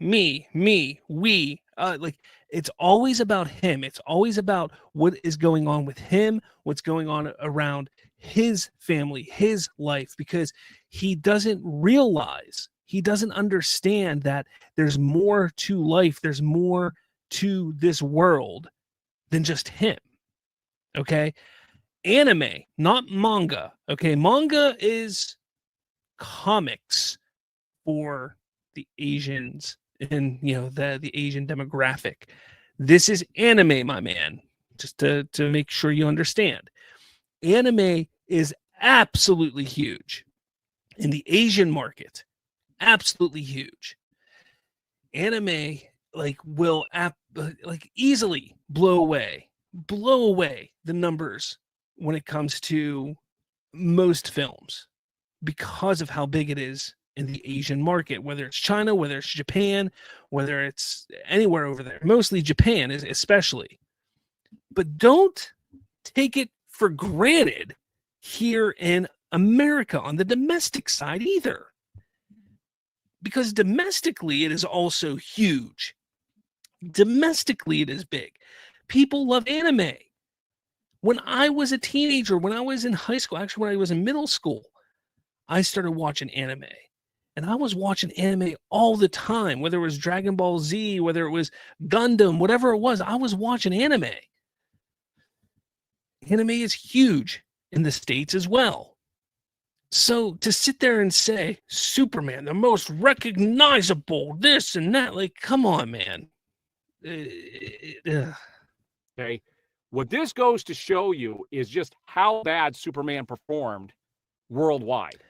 me, we, like, it's always about him. It's always about what is going on with him, what's going on around his family, his life, because he doesn't realize, he doesn't understand that there's more to life. There's more to this world than just him. Okay. Anime, not manga. Okay. Manga is comics for the Asians and, the Asian demographic. This is anime, my man, just to make sure you understand. Anime is absolutely huge in the Asian market. Absolutely huge. Anime will easily blow away the numbers when it comes to most films because of how big it is in the Asian market, whether it's China, whether it's Japan, whether it's anywhere over there, mostly Japan is especially. But don't take it for granted here in America on the domestic side either. Because domestically, it is also huge. Domestically, it is big. People love anime. When I was a teenager, when I was in high school, actually when I was in middle school, I started watching anime. And I was watching anime all the time, whether it was Dragon Ball Z, whether it was Gundam, whatever it was, I was watching anime. Anime is huge in the States as well. So to sit there and say, Superman, the most recognizable, this and that, like, come on, man. Okay. What this goes to show you is just how bad Superman performed worldwide.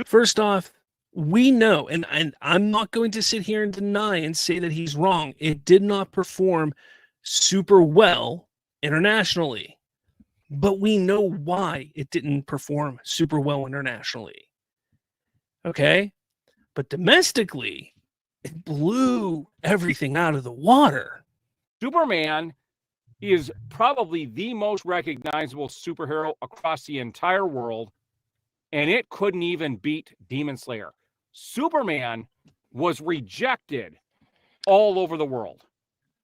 First off, we know, and I'm not going to sit here and deny and say that he's wrong. It did not perform super well internationally, but we know why it didn't perform super well internationally. Okay? But domestically, it blew everything out of the water. Superman is probably the most recognizable superhero across the entire world, and it couldn't even beat Demon Slayer. Superman was rejected all over the world.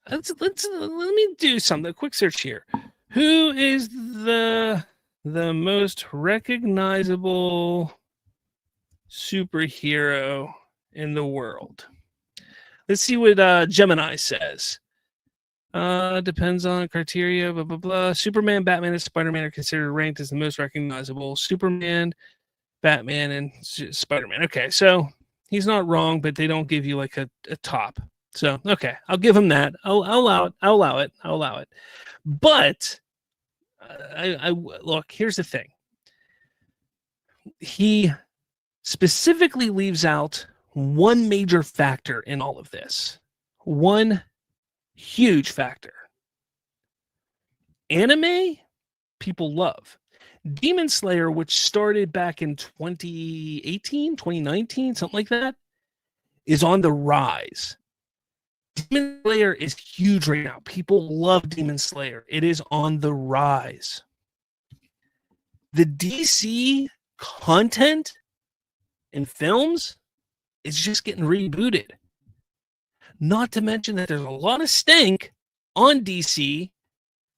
Let me do something. A quick search here. Who is the most recognizable superhero in the world? Let's see what Gemini says. Depends on criteria, blah, blah, blah. Superman, Batman, and Spider-Man are considered ranked as the most recognizable. Superman, Batman, and Spider-Man. Okay, so he's not wrong, but they don't give you like a top. So, okay, I'll give him that. I'll allow it. But I look, here's the thing. He specifically leaves out one major factor in all of this. One huge factor. Anime, people love. Demon Slayer, which started back in 2018, 2019, something like that, is on the rise. Demon Slayer is huge right now. People love Demon Slayer. It is on the rise. The DC content in films is just getting rebooted. Not to mention that there's a lot of stank on DC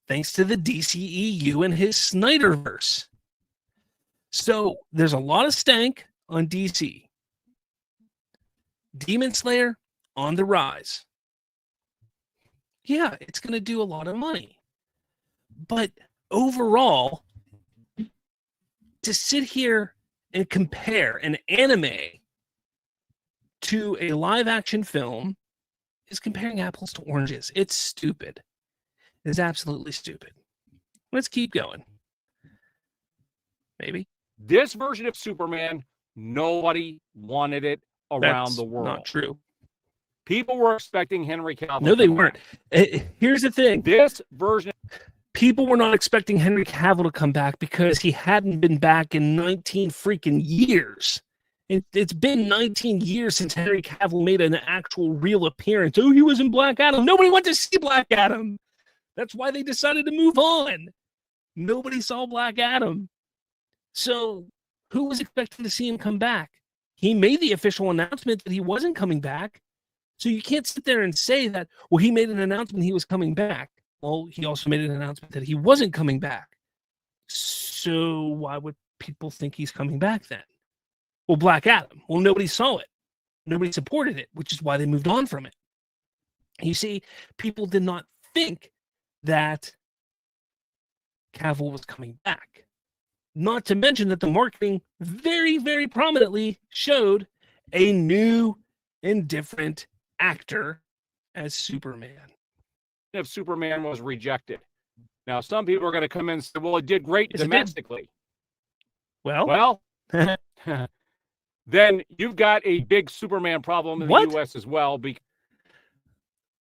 thanks to the DCEU and his Snyderverse. So there's a lot of stank on DC. Demon Slayer on the rise. Yeah, it's going to do a lot of money. But overall, to sit here and compare an anime to a live action film is comparing apples to oranges. It's stupid. It's absolutely stupid. Let's keep going. Maybe. This version of Superman, nobody wanted it around That's the world. Not true. People were expecting Henry Cavill. No, they weren't. Here's the thing. This version. People were not expecting Henry Cavill to come back because he hadn't been back in 19 freaking years. It's been 19 years since Henry Cavill made an actual real appearance. Oh, he was in Black Adam. Nobody went to see Black Adam. That's why they decided to move on. Nobody saw Black Adam. So who was expecting to see him come back? He made the official announcement that he wasn't coming back. So you can't sit there and say that, well, he made an announcement he was coming back. Well, he also made an announcement that he wasn't coming back. So why would people think he's coming back then? Well, Black Adam. Well, nobody saw it. Nobody supported it, which is why they moved on from it. You see, people did not think that Cavill was coming back. Not to mention that the marketing very, very prominently showed a new and different actor as Superman. If Superman was rejected. Now, some people are going to come in and say, well, it did great Yes, domestically. Well, then you've got a big Superman problem in the U.S. as well.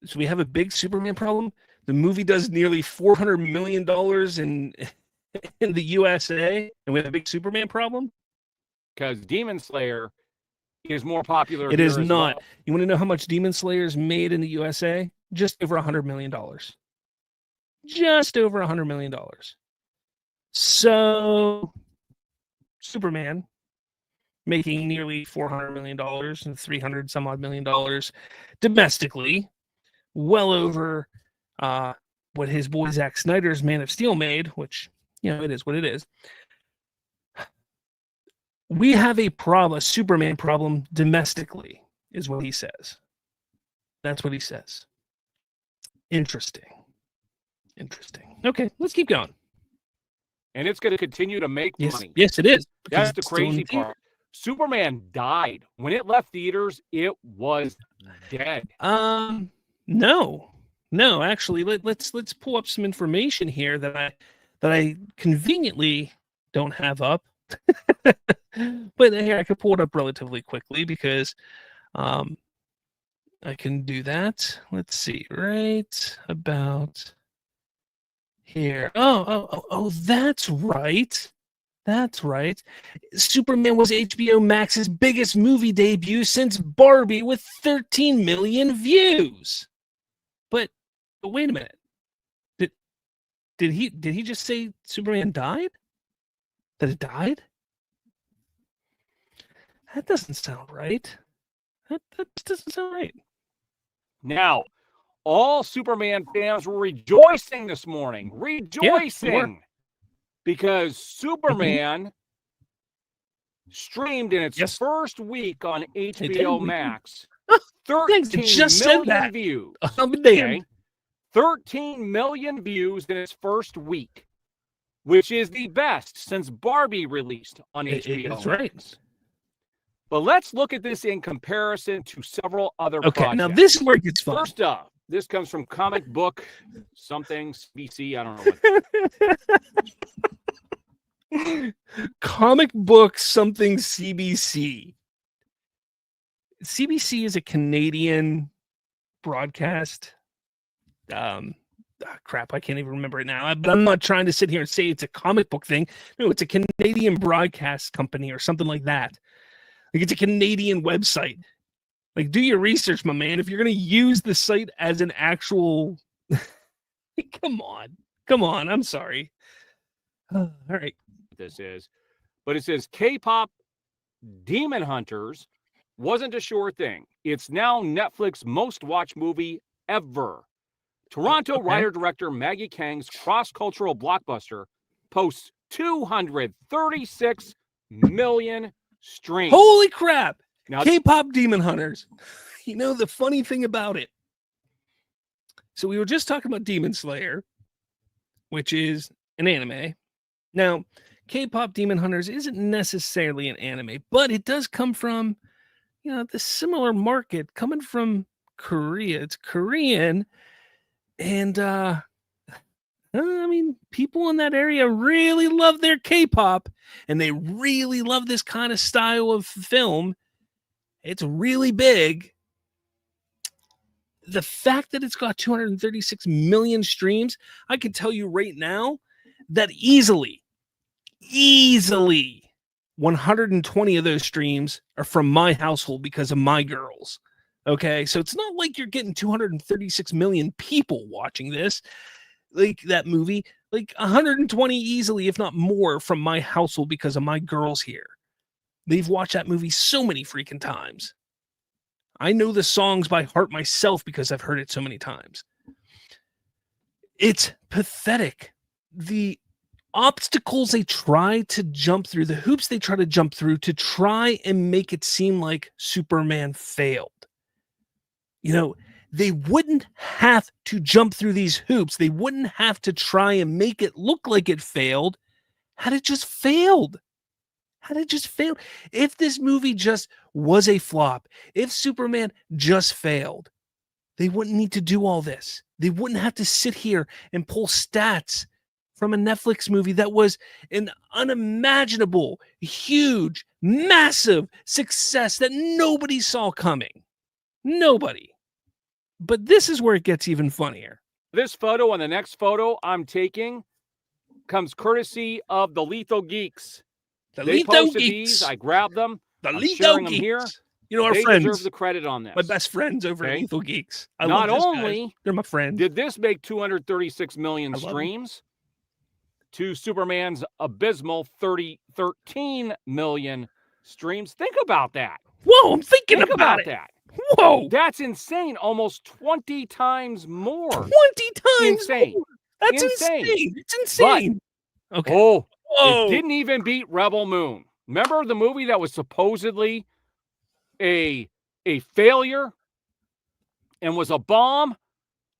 So we have a big Superman problem. The movie does nearly $400 million in the USA, and we have a big Superman problem? Because Demon Slayer is more popular. It is not. Well. You want to know how much Demon Slayer's made in the USA? Just over $100 million. Just over $100 million. So, Superman making nearly $400 million and 300 some odd million dollars domestically, well over what his boy Zack Snyder's Man of Steel made, which, it is what it is. We have a Superman problem domestically, is what he says. That's what he says. Interesting. Okay, let's keep going. And it's going to continue to make money. Yes, it is. That's the crazy part. Superman died. When it left theaters, it was dead. No, actually, let's pull up some information here that I conveniently don't have up. But here, I could pull it up relatively quickly because I can do that. Let's see, right about here. Oh, that's right. Superman was HBO Max's biggest movie debut since Barbie with 13 million views. But wait a minute. Did he just say Superman died? That it died? That doesn't sound right. That doesn't sound right. Now, all Superman fans were rejoicing this morning. Because Superman streamed in its first week on HBO Max. 13 million views. Okay? 13 million views in its first week, which is the best since Barbie released on HBO Max. Right. But let's look at this in comparison to several other projects. Now this is where it gets fun. First up, this comes from comic book something CBC. I don't know what. Comic book something CBC. CBC is a Canadian broadcast. Crap, I can't even remember it now. But I'm not trying to sit here and say it's a comic book thing. No, it's a Canadian broadcast company or something like that. Like, it's a Canadian website. Like, do your research, my man. If you're going to use the site as an actual... Come on. I'm sorry. All right. This is. But it says K-pop Demon Hunters wasn't a sure thing. It's now Netflix's most watched movie ever. Toronto writer-director Maggie Kang's cross-cultural blockbuster posts 236 million streams. Holy crap! Now, K-pop Demon Hunters. The funny thing about it. So we were just talking about Demon Slayer, which is an anime. Now, K-pop Demon Hunters isn't necessarily an anime, but it does come from, the similar market coming from Korea. It's Korean. And, people in that area really love their K-pop, and they really love this kind of style of film. It's really big. The fact that it's got 236 million streams, I can tell you right now that easily 120 of those streams are from my household because of my girls. Okay, so it's not like you're getting 236 million people watching this, like that movie, like 120 easily, if not more, from my household because of my girls here. They've watched that movie so many freaking times. I know the songs by heart myself because I've heard it so many times. It's pathetic. The obstacles they try to jump through, the hoops they try to jump through to try and make it seem like Superman failed. They wouldn't have to jump through these hoops. They wouldn't have to try and make it look like it failed had it just failed. If this movie just was a flop, if Superman just failed, they wouldn't need to do all this. They wouldn't have to sit here and pull stats from a Netflix movie that was an unimaginable, huge, massive success that nobody saw coming. Nobody. But this is where it gets even funnier. This photo and the next photo I'm taking comes courtesy of the Lethal Geeks. They posted these. I grabbed them. I'm sharing them here. Our they friends deserve the credit on this. My best friends over at Lethal Geeks. Not only they're my friends. Did this make 236 million streams? to Superman's abysmal 13 million streams. Think about that. Whoa, I'm thinking Think about it. that. Whoa, That's insane. Almost 20 times more. 20 times Insane. more. That's Insane. insane. It's insane. Okay. Oh, Whoa. it didn't even beat Rebel Moon. Remember the movie that was supposedly a failure and was a bomb?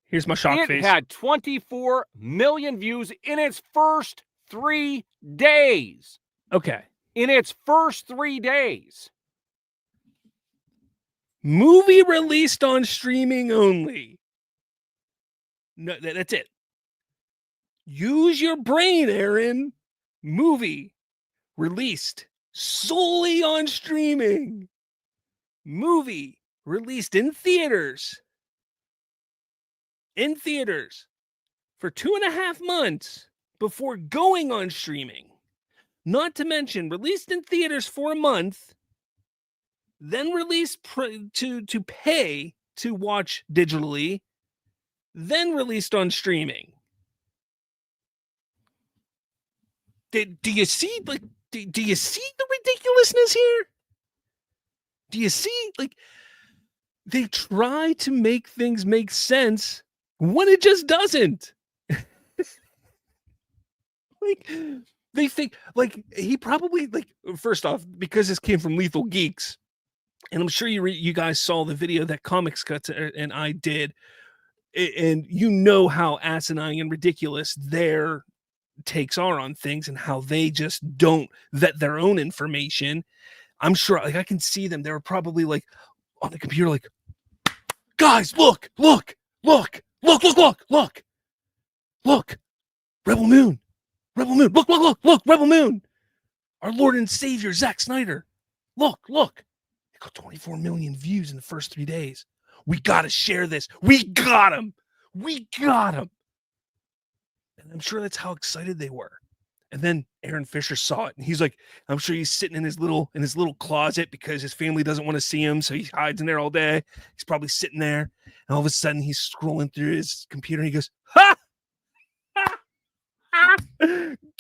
Here's my shock It face. had 24 million views in its first 3 days. Okay. In its first 3 days. Movie released on streaming only. No, that's it. Use your brain, Aaron. Movie released solely on streaming. Movie released in theaters. In theaters for 2.5 months before going on streaming. Not to mention, released in theaters for a month, then released to pay to watch digitally, then released on streaming. Do you see do you see the ridiculousness here? Do you see, like, they try to make things make sense when it just doesn't. Like, they think, like, he probably, like, first off, because this came from Lethal Geeks, and I'm sure you guys saw the video that Comics Cuts and I did, and you know how asinine and ridiculous their takes are on things and how they just don't vet their own information. I'm sure, like, I can see them. They were probably, like, on the computer, like, guys, look, Rebel Moon, look, Rebel Moon, our Lord and Savior, Zack Snyder, look, they got 24 million views in the first 3 days. We got to share this. We got him. And I'm sure that's how excited they were. And then Aaron Fisher saw it, and he's like, I'm sure he's sitting in his little closet because his family doesn't want to see him, so he hides in there all day. He's probably sitting there, and all of a sudden he's scrolling through his computer, and he goes, "Ha!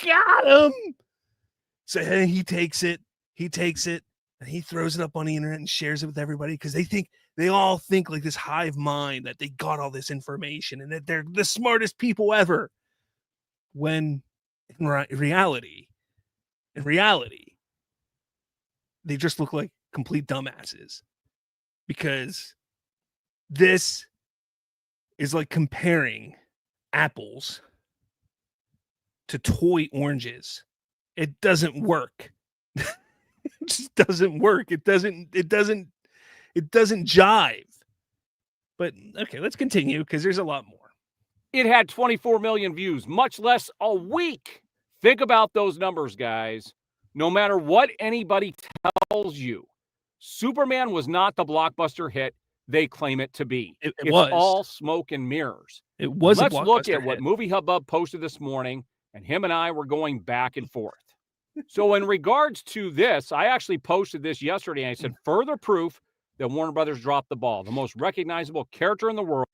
Got him!" So hey, he takes it, and he throws it up on the internet and shares it with everybody because they all think like this hive mind that they got all this information and that they're the smartest people ever. When in reality, they just look like complete dumbasses, because this is like comparing apples to toy oranges. It doesn't work. It just doesn't work. It doesn't jive. But okay, let's continue because there's a lot more. It had 24 million views, much less a week. Think about those numbers, guys. No matter what anybody tells you, Superman was not the blockbuster hit they claim it to be. It's was all smoke and mirrors. It was. Let's look at what Movie Hubbub posted this morning, and him and I were going back and forth. So in regards to this, I actually posted this yesterday, and I said, further proof that Warner Brothers dropped the ball. The most recognizable character in the world.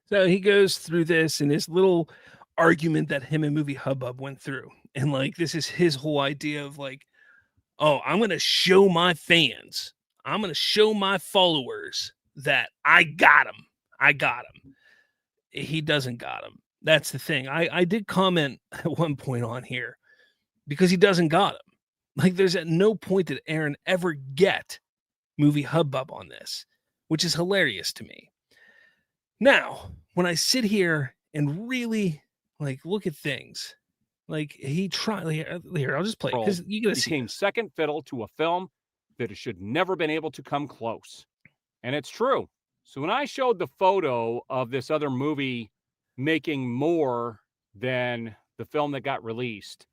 So he goes through this in his little argument that him and Movie Hubbub went through. And like, this is his whole idea of like, oh, I'm going to show my fans, I'm going to show my followers that I got him. He doesn't got him. That's the thing. I did comment at one point on here because he doesn't got him. Like, there's at no point did Aaron ever get Movie Hubbub on this, which is hilarious to me. Now, when I sit here and really like look at things, like he tried. Here, I'll just play because you gotta see. Became second fiddle to a film that it should never been able to come close, and it's true. So when I showed the photo of this other movie making more than the film that got released,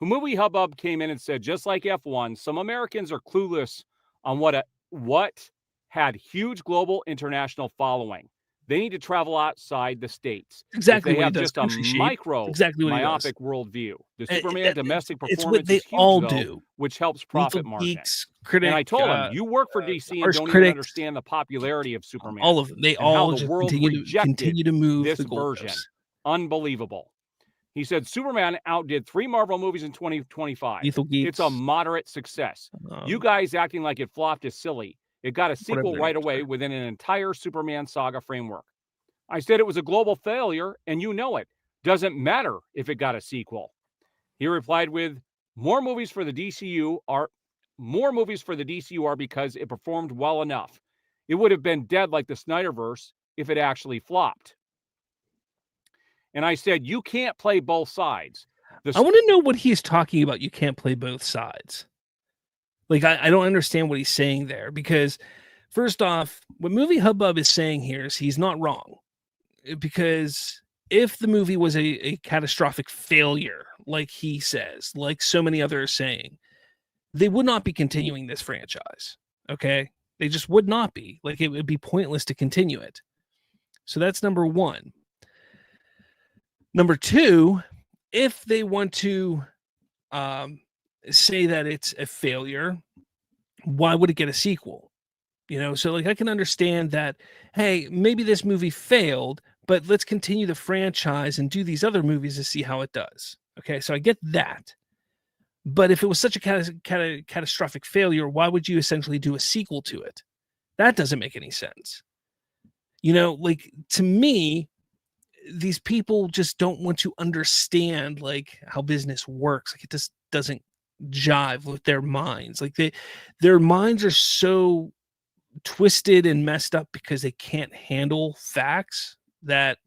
Movie Hubbub came in and said, just like F1, some Americans are clueless on what had huge global international following. They need to travel outside the states. Exactly. They have just a myopic worldview. The Superman domestic performance is huge, all though, do, which helps profit margin. Geeks, critic, and I told him, you work for DC and don't even understand the popularity of Superman. All of them. They all just continue to move this the version. goalposts. Unbelievable. He said Superman outdid 3 Marvel movies in 2025. Lethal Geeks. It's a moderate success. You guys acting like it flopped is silly. It got a sequel their right names away are. within an entire Superman saga framework. I said it was a global failure, and you know it. Doesn't matter if it got a sequel. He replied with, more movies for the DCU are because it performed well enough. It would have been dead like the Snyderverse if it actually flopped. And I said, you can't play both sides. I want to know what he's talking about. You can't play both sides. Like, I don't understand what he's saying there, because first off, what Movie Hubbub is saying here is he's not wrong. Because if the movie was a catastrophic failure, like he says, like so many others are saying, they would not be continuing this franchise. Okay? They just would not be. Like, it would be pointless to continue it. So that's number one. Number two, if they want to say that it's a failure, why would it get a sequel? You know, so like I can understand that, hey, maybe this movie failed, but let's continue the franchise and do these other movies to see how it does. Okay, so I get that. But if it was such a catastrophic failure, why would you essentially do a sequel to it? That doesn't make any sense. You know, like, to me, these people just don't want to understand like how business works. Like, it just doesn't jive with their minds. Like, their minds are so twisted and messed up because they can't handle facts that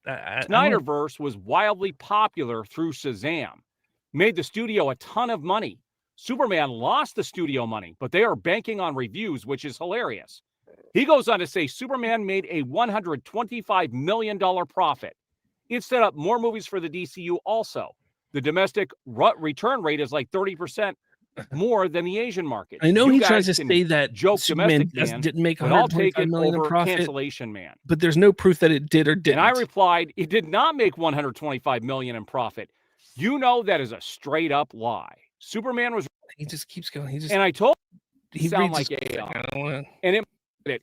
Snyderverse was wildly popular through Shazam, made the studio a ton of money. Superman lost the studio money, but they are banking on reviews, which is hilarious. He goes on to say Superman made a $125 million profit. It set up more movies for the DCU also. The domestic return rate is like 30% more than the Asian market. I know You he guys tries to can say that joke Superman domestic man, didn't make but I'll take $125 it million in over profit, Cancellation Man. but there's no proof that it did or didn't. And I replied, it did not make $125 million in profit. You know that is a straight up lie. Superman was. He just keeps going. He just, and I told he sound reads like his- a. I don't wanna, And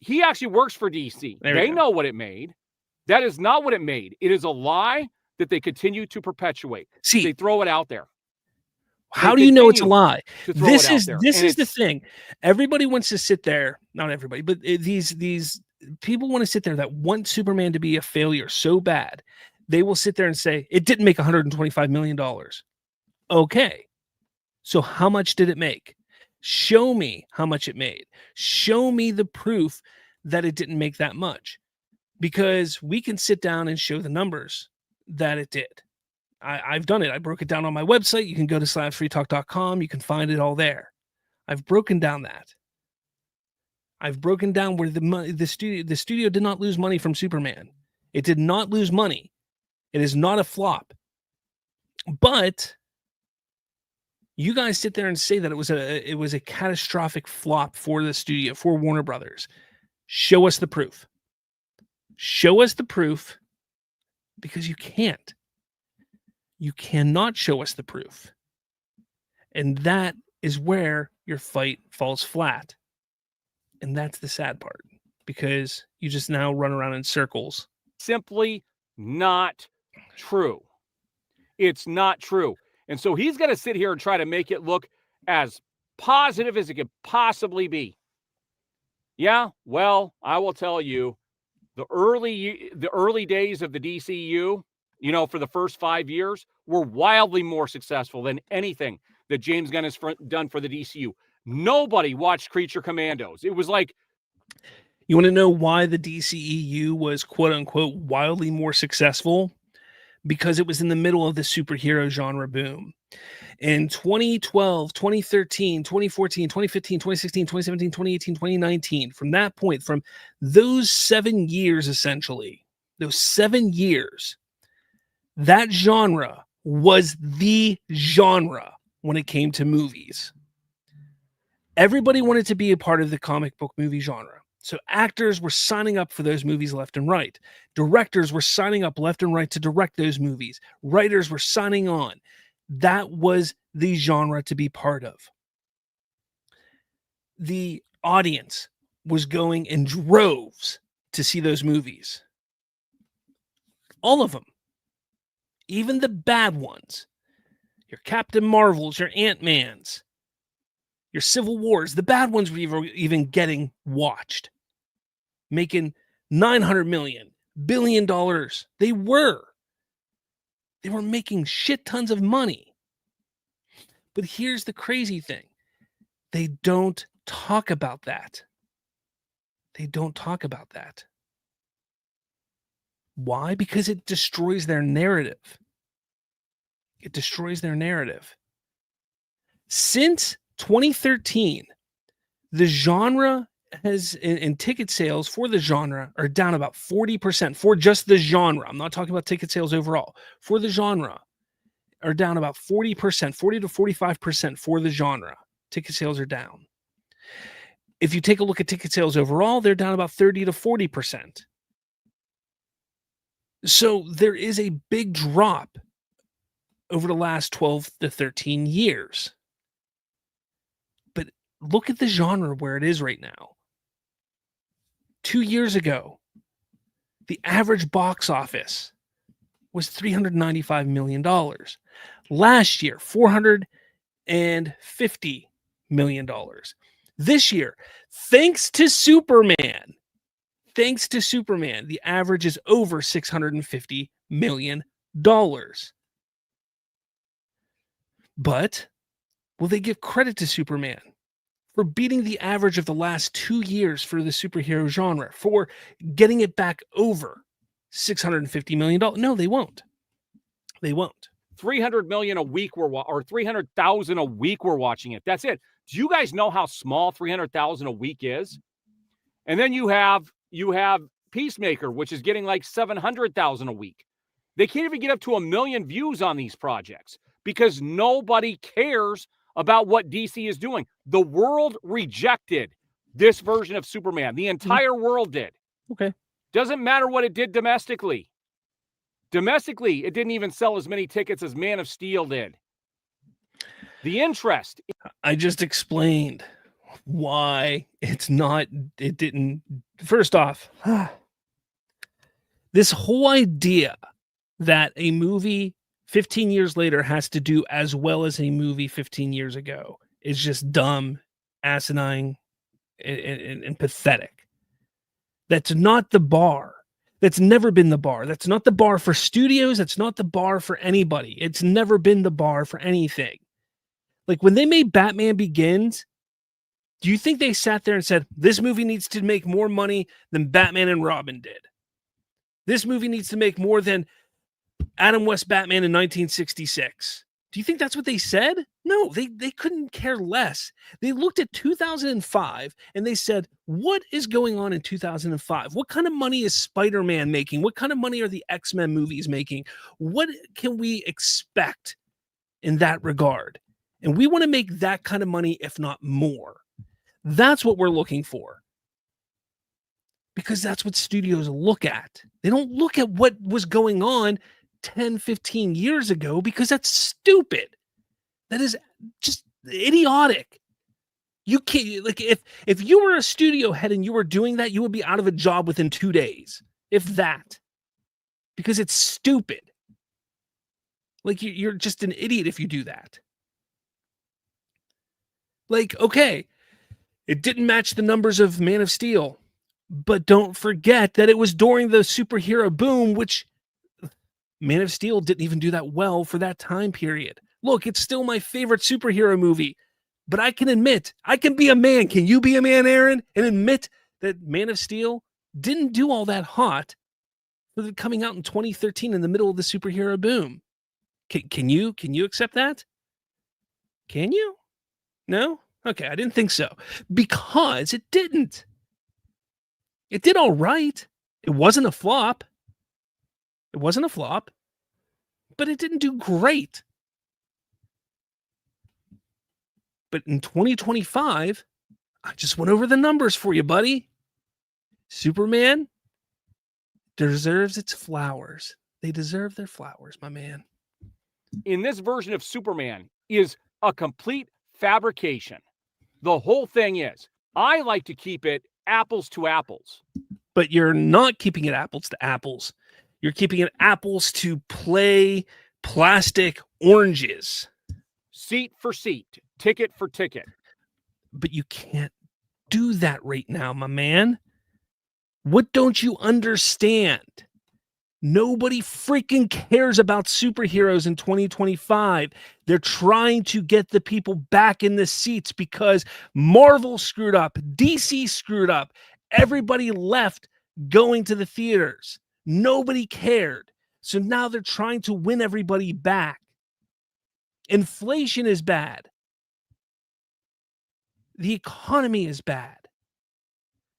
he actually works for DC. There we They go. know what it made. That is not what it made. It is a lie that they continue to perpetuate. see, They throw it out there. how They do you know it's a continue lie? to throw This it out is there. this And is the it's- thing. Everybody wants to sit there. Not everybody, but these people want to sit there that want Superman to be a failure so bad. They will sit there and say it didn't make $125 million. Okay, so how much did it make? Show me how much it made. Show me the proof that it didn't make that much, because we can sit down and show the numbers that it did. I've done it. I broke it down on my website. You can go to slavsfreetalk.com. You can find it all there. I've broken down that. I've broken down where the studio did not lose money from Superman. It did not lose money. It is not a flop. But you guys sit there and say that it was a catastrophic flop for the studio, for Warner Brothers. Show us the proof. Show us the proof, because you can't. You cannot show us the proof. And that is where your fight falls flat. And that's the sad part, because you just now run around in circles. Simply not true. It's not true. And so he's going to sit here and try to make it look as positive as it could possibly be. Yeah, well, I will tell you, the early days of the DCU, you know, for the first 5 years, were wildly more successful than anything that James Gunn has done for the DCU. Nobody watched Creature Commandos. It was like, you want to know why the DCEU was quote unquote wildly more successful? Because it was in the middle of the superhero genre boom. In 2012, 2013, 2014, 2015, 2016, 2017, 2018, 2019, from that point, from those 7 years, essentially, those 7 years, that genre was the genre when it came to movies. Everybody wanted to be a part of the comic book movie genre. So actors were signing up for those movies left and right. Directors were signing up left and right to direct those movies. Writers were signing on. That was the genre to be part of. The audience was going in droves to see those movies. All of them. even the bad ones, your Captain Marvels, your Ant-Mans, your Civil Wars, the bad ones were even getting watched, making $900 million, $1 billion. They were making shit tons of money. But here's the crazy thing. They don't talk about that. They don't talk about that. Why? Because it destroys their narrative. It destroys their narrative. Since 2013, the genre has, and ticket sales for the genre are down about 40% for just the genre. I'm not talking about ticket sales overall. For the genre are down about 40%, 40 to 45% for the genre. Ticket sales are down. If you take a look at ticket sales overall, they're down about 30 to 40%. So there is a big drop over the last 12 to 13 years. But look at the genre where it is right now. 2 years ago, the average box office was $395 million. Last year, $450 million. This year, thanks to Superman, the average is over $650 million. But will they give credit to Superman for beating the average of the last 2 years for the superhero genre, for getting it back over $650 million? No, they won't. They won't. 300 million a week or 300,000 a week we're watching it. That's it. Do you guys know how small 300,000 a week is? And then you have Peacemaker, which is getting like 700,000 a week. They can't even get up to 1 million views on these projects because nobody cares about what DC is doing. The world rejected this version of Superman. The entire world did. Okay. Doesn't matter what it did domestically. Domestically, it didn't even sell as many tickets as Man of Steel did. The interest. I just explained why it didn't. First off, this whole idea that a movie 15 years later has to do as well as a movie 15 years ago is just dumb, asinine, and pathetic. That's not the bar. That's never been the bar. That's not the bar for studios. That's not the bar for anybody. It's never been the bar for anything. Like when they made Batman Begins, do you think they sat there and said, this movie needs to make more money than Batman and Robin did? This movie needs to make more than Adam West Batman in 1966. Do you think that's what they said? No, they couldn't care less. They looked at 2005 and they said, what is going on in 2005? What kind of money is Spider-Man making? What kind of money are the X-Men movies making? What can we expect in that regard? And we want to make that kind of money, if not more. That's what we're looking for. Because that's what studios look at. They don't look at what was going on 10, 15 years ago because that's stupid. That is just idiotic. You can't, like, if you were a studio head and you were doing that, you would be out of a job within 2 days, if that, because it's stupid. Like, you're just an idiot if you do that. Like, okay, it didn't match the numbers of Man of Steel, but don't forget that it was during the superhero boom, which Man of Steel didn't even do that well for that time period. Look, it's still my favorite superhero movie, but I can admit, I can be a man. Can you be a man, Aaron, and admit that Man of Steel didn't do all that hot for it coming out in 2013 in the middle of the superhero boom? Can you accept that? Can you? No? Okay, I didn't think so. Because it didn't. It did all right. It wasn't a flop. It wasn't a flop, but it didn't do great. But in 2025, I just went over the numbers for you, buddy. Superman deserves its flowers. They deserve their flowers, my man. In this version of Superman is a complete fabrication. The whole thing is, I like to keep it apples to apples. But you're not keeping it apples to apples. You're keeping apples to play plastic oranges. Seat for seat, ticket for ticket. But you can't do that right now, my man. What don't you understand? Nobody freaking cares about superheroes in 2025. They're trying to get the people back in the seats because Marvel screwed up, DC screwed up. Everybody left going to the theaters. Nobody cared. So now they're trying to win everybody back. Inflation is bad. The economy is bad.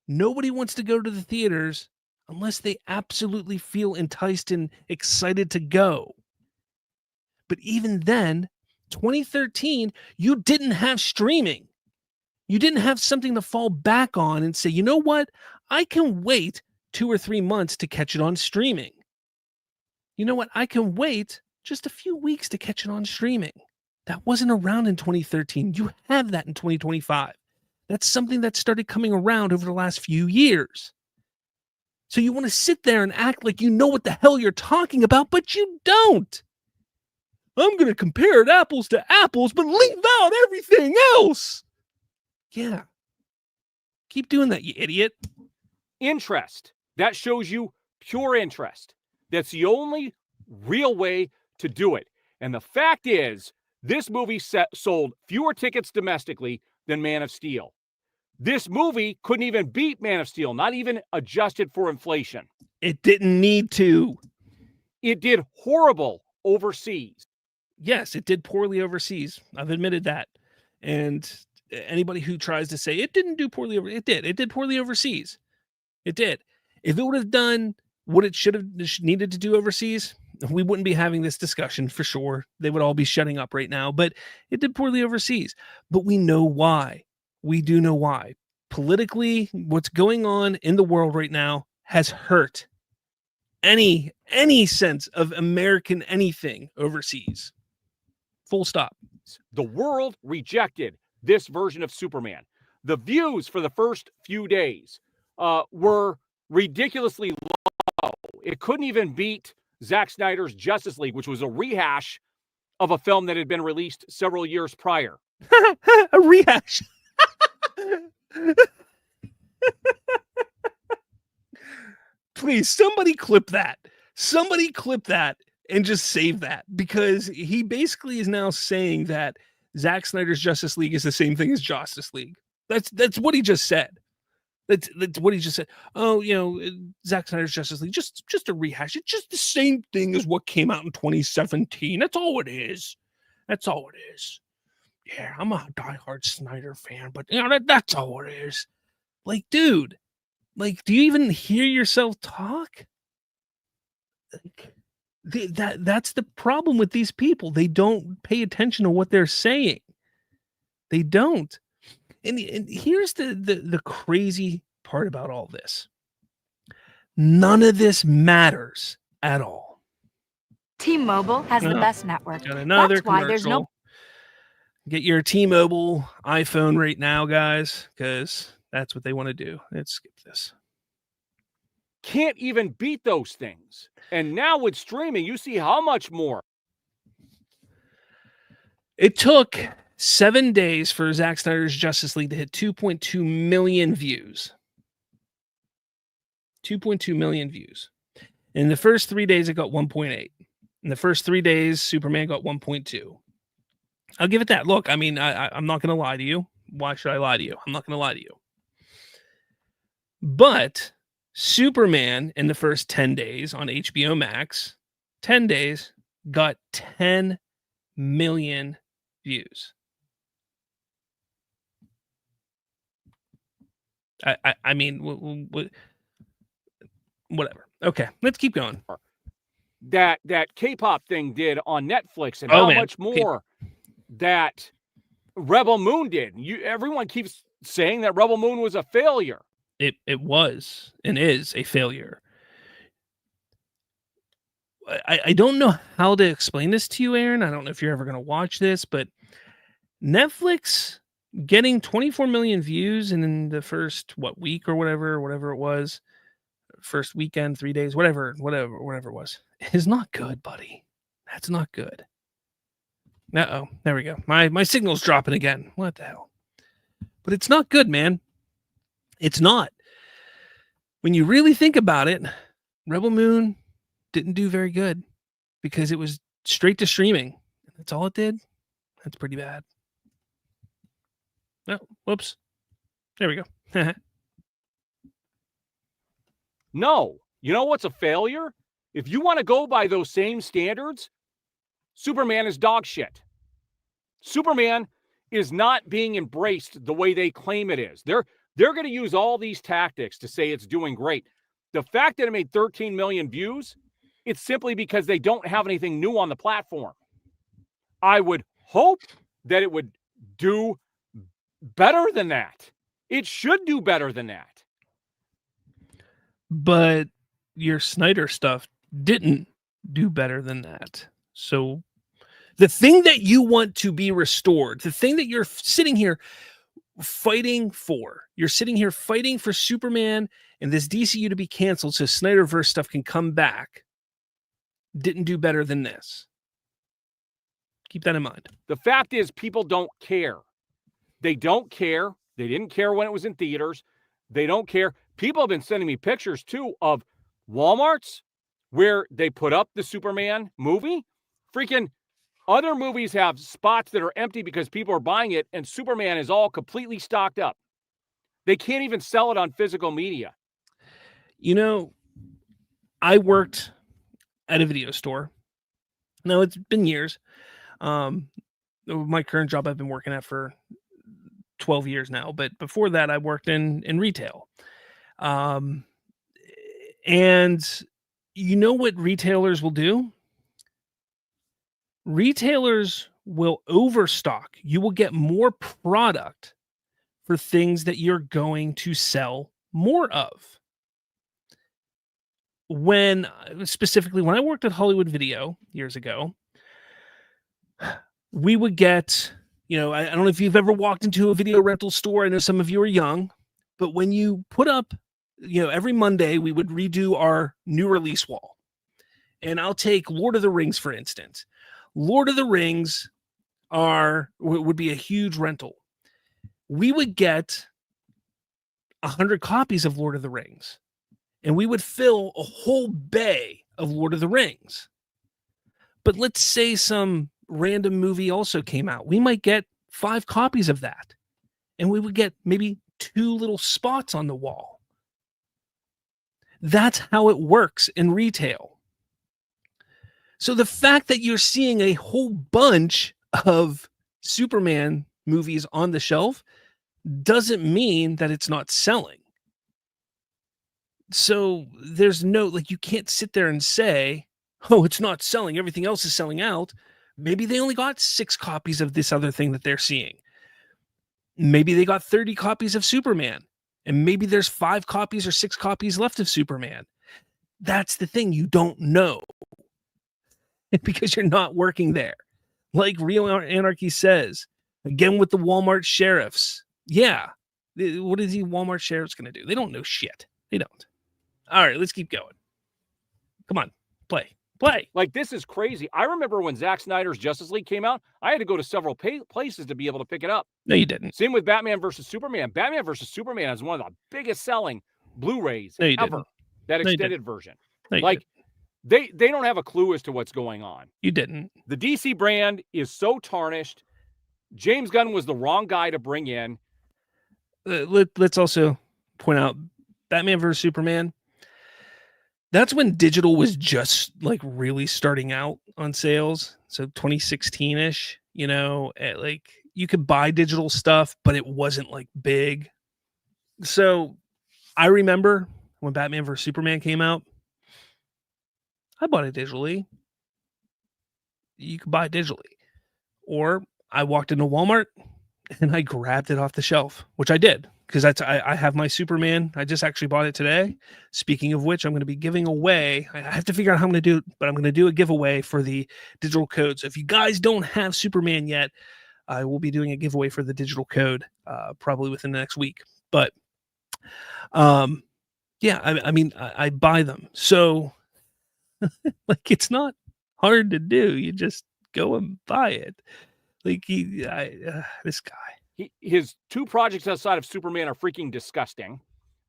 Nobody wants to go to the theaters unless they absolutely feel enticed and excited to go. But even then, 2013, you didn't have streaming. You didn't have something to fall back on and say, you know what? I can wait 2 or 3 months to catch it on streaming. You know what? I can wait just a few weeks to catch it on streaming. That wasn't around in 2013. You have that in 2025. That's something that started coming around over the last few years. So you want to sit there and act like you know what the hell you're talking about, but you don't. I'm going to compare it apples to apples, but leave out everything else. Yeah. Keep doing that, you idiot. Interest. That shows you pure interest. That's the only real way to do it. And the fact is, this movie sold fewer tickets domestically than Man of Steel. This movie couldn't even beat Man of Steel, not even adjusted for inflation. It didn't need to. It did horrible overseas. Yes, it did poorly overseas. I've admitted that. And anybody who tries to say it didn't do poorly, it did. It did poorly overseas. It did. If it would have done what it should have needed to do overseas, we wouldn't be having this discussion for sure. They would all be shutting up right now. But it did poorly overseas. But we know why. We do know why. Politically, what's going on in the world right now has hurt any sense of American anything overseas. Full stop. The world rejected this version of Superman. The views for the first few days were ridiculously low. It couldn't even beat Zack Snyder's Justice League, which was a rehash of a film that had been released several years prior. A rehash. Please, somebody clip that. Somebody clip that and just save that, because he basically is now saying that Zack Snyder's Justice League is the same thing as Justice League. That's what he just said. That's what he just said. Oh, Zack Snyder's Justice League, just a rehash. It's just the same thing as what came out in 2017. That's all it is. That's all it is. Yeah, I'm a diehard Snyder fan, but that's all it is. Like, dude, do you even hear yourself talk? That's the problem with these people. They don't pay attention to what they're saying. They don't. And here's the crazy part about all this. None of this matters at all. T-Mobile has the best network. Got another That's why commercial. there's no. Get your T-Mobile iPhone right now, guys, because that's what they want to do. Let's skip this. Can't even beat those things. And now with streaming, you see how much more. It took 7 days for Zack Snyder's Justice League to hit 2.2 million views. 2.2 million views. In the first 3 days, it got 1.8. In the first 3 days, Superman got 1.2. I'll give it that. Look, I mean, I'm not going to lie to you. Why should I lie to you? I'm not going to lie to you. But Superman in the first 10 days on HBO Max, 10 days, got 10 million views. I mean, whatever. Okay, let's keep going. That K-pop thing did on Netflix, and how much more that Rebel Moon did. Everyone keeps saying that Rebel Moon was a failure. It was and is a failure. I don't know how to explain this to you, Aaron. I don't know if you're ever going to watch this, but Netflix getting 24 million views in the first week or whatever it was, first weekend, 3 days, whatever it was, is not good, buddy. That's not good. Uh-oh, there we go. My signal's dropping again. What the hell? But it's not good, man. It's not. When you really think about it, Rebel Moon didn't do very good because it was straight to streaming. That's all it did. That's pretty bad. Oh, whoops. There we go. No. You know what's a failure? If you want to go by those same standards, Superman is dog shit. Superman is not being embraced the way they claim it is. They're going to use all these tactics to say it's doing great. The fact that it made 13 million views, it's simply because they don't have anything new on the platform. I would hope that it would do better than that. It should do better than that. But your Snyder stuff didn't do better than that. So the thing that you want to be restored, the thing that you're sitting here fighting for, you're sitting here fighting for Superman and this DCU to be canceled so Snyderverse stuff can come back, didn't do better than this. Keep that in mind. The fact is, people don't care. They don't care. They didn't care when it was in theaters. They don't care. People have been sending me pictures, too, of Walmarts where they put up the Superman movie. Freaking other movies have spots that are empty because people are buying it, and Superman is all completely stocked up. They can't even sell it on physical media. You know, I worked at a video store. Now, it's been years. My current job I've been working at for 12 years now, but before that I worked in retail. And you know what retailers will do? Retailers will overstock. You will get more product for things that you're going to sell more of. Specifically when I worked at Hollywood Video years ago, we would get, I don't know if you've ever walked into a video rental store. I know some of you are young, but when you put up, every Monday we would redo our new release wall. And I'll take Lord of the Rings, for instance. Lord of the Rings would be a huge rental. We would get 100 copies of Lord of the Rings, and we would fill a whole bay of Lord of the Rings. But let's say some random movie also came out. We might get 5 copies of that, and we would get maybe 2 little spots on the wall. That's how it works in retail. So the fact that you're seeing a whole bunch of Superman movies on the shelf doesn't mean that it's not selling. So there's you can't sit there and say, oh, it's not selling. Everything else is selling out. Maybe they only got 6 copies of this other thing that they're seeing. Maybe they got 30 copies of Superman, and maybe there's 5 copies or 6 copies left of Superman. That's the thing. You don't know because you're not working there. Like Real Anarchy says, again with the Walmart sheriffs. Yeah. What is the Walmart sheriffs going to do? They don't know shit. They don't. All right, let's keep going. Come on, play. Like, this is crazy. I remember when Zack Snyder's Justice League came out, I had to go to several places to be able to pick it up. No, you didn't. Same with Batman versus Superman. Batman versus Superman is one of the biggest selling Blu-rays ever. Didn't. That extended version. No, like, they don't have a clue as to what's going on. You didn't. The DC brand is so tarnished. James Gunn was the wrong guy to bring in. Let's also point out Batman versus Superman. That's when digital was just really starting out on sales. So 2016-ish, you could buy digital stuff, but it wasn't big. So I remember when Batman vs. Superman came out, I bought it digitally. You could buy it digitally. Or I walked into Walmart and I grabbed it off the shelf, which I did. Because I have my Superman. I just actually bought it today. Speaking of which, I'm going to be giving away. I have to figure out how I'm going to do it, but I'm going to do a giveaway for the digital code. So if you guys don't have Superman yet, I will be doing a giveaway for the digital code probably within the next week. But Yeah, I mean, I buy them. So, like, it's not hard to do. You just go and buy it. Like, this guy. His 2 projects outside of Superman are freaking disgusting.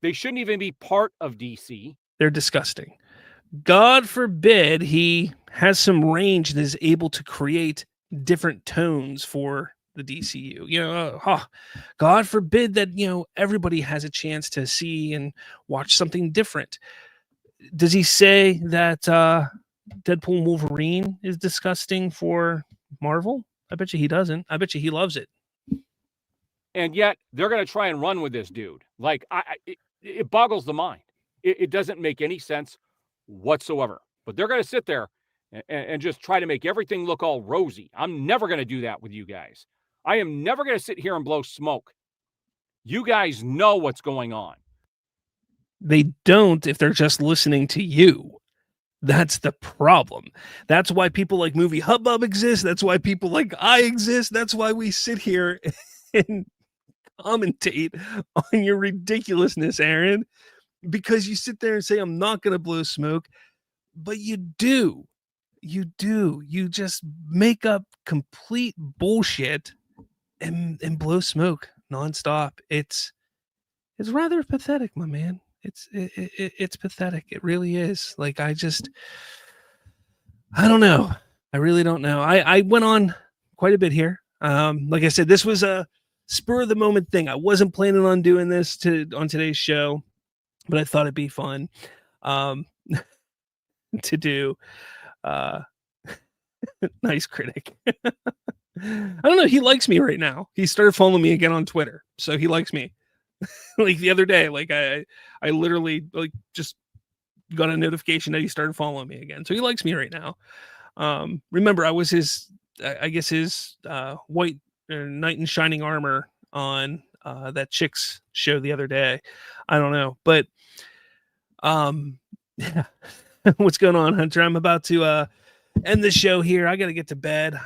They shouldn't even be part of DC. They're disgusting. God forbid he has some range and is able to create different tones for the DCU. God forbid that, everybody has a chance to see and watch something different. Does he say that Deadpool and Wolverine is disgusting for Marvel? I bet you he doesn't. I bet you he loves it. And yet they're going to try and run with this dude. Like, it boggles the mind. It doesn't make any sense whatsoever. But they're going to sit there and just try to make everything look all rosy. I'm never going to do that with you guys. I am never going to sit here and blow smoke. You guys know what's going on. They don't if they're just listening to you. That's the problem. That's why people like Movie Hubbub exist. That's why people like I exist. That's why we sit here and commentate on your ridiculousness, Aaron. Because you sit there and say, I'm not going to blow smoke, but you do. You do. You just make up complete bullshit and blow smoke nonstop. It's rather pathetic, my man. It's pathetic. It really is. Like, I don't know. I really don't know. I went on quite a bit here. Like I said, this was a spur of the moment thing. I wasn't planning on doing this on today's show, but I thought it'd be fun to do. Nice critic. I don't know. He likes me right now. He started following me again on Twitter, so he likes me. Like the other day, like I literally like just got a notification that he started following me again, so he likes me right now. Remember, I was his white knight in shining armor on that Chicks show the other day. I don't know, but yeah. What's going on, Hunter? I'm about to end the show here. I got to get to bed.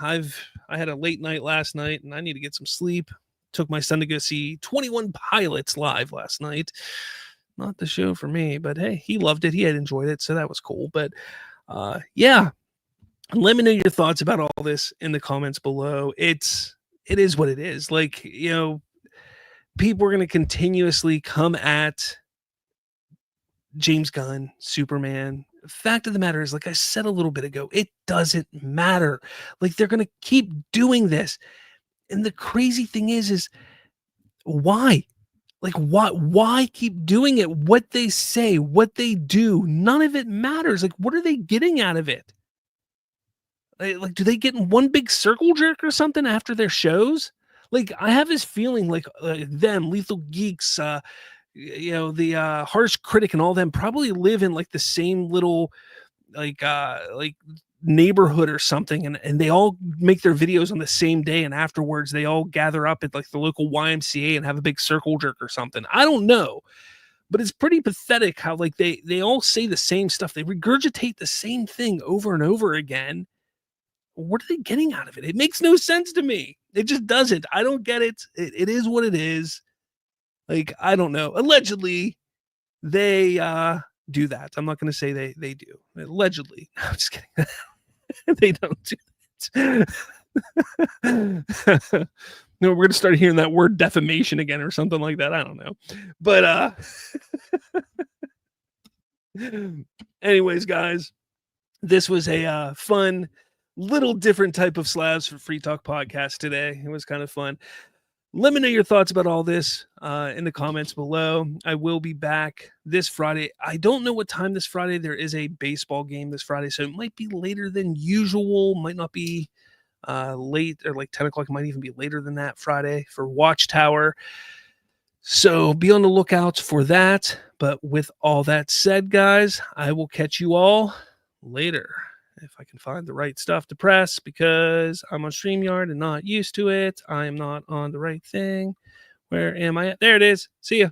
I had a late night last night and I need to get some sleep. Took my son to go see 21 Pilots live last night. Not the show for me, but hey, he loved it. He had enjoyed it, so that was cool. But yeah, let me know your thoughts about all this in the comments below. It is what it is. Like, people are going to continuously come at James Gunn, Superman. Fact of the matter is, like I said a little bit ago, it doesn't matter. Like, they're going to keep doing this. And the crazy thing is why? Like, why keep doing it? What they say, what they do, none of it matters. Like, what are they getting out of it? Like, do they get in one big circle jerk or something after their shows? Like, I have this feeling like them, Lethal Geeks, the Harsh Critic and all them probably live in like the same little like neighborhood or something, and they all make their videos on the same day, and afterwards they all gather up at like the local YMCA and have a big circle jerk or something. I don't know, but it's pretty pathetic how like they all say the same stuff. They regurgitate the same thing over and over again. What are they getting out of it? It makes no sense to me. It just doesn't. I don't get it. It is what it is. Like, I don't know. Allegedly, they do that. I'm not going to say they do. Allegedly. No, I'm just kidding. They don't do that. No, we're going to start hearing that word defamation again or something like that. I don't know. But anyways, guys, this was a fun, little different type of Slabs for Free Talk podcast today. It was kind of fun. Let me know your thoughts about all this in the comments below. I will be back this Friday. I don't know what time this Friday. There is a baseball game this Friday, so it might be later than usual. Might not be late or like 10 o'clock. It might even be later than that Friday for Watchtower. So be on the lookout for that. But with all that said, guys, I will catch you all later. If I can find the right stuff to press, because I'm on StreamYard and not used to it. I am not on the right thing. Where am I at? There it is. See ya.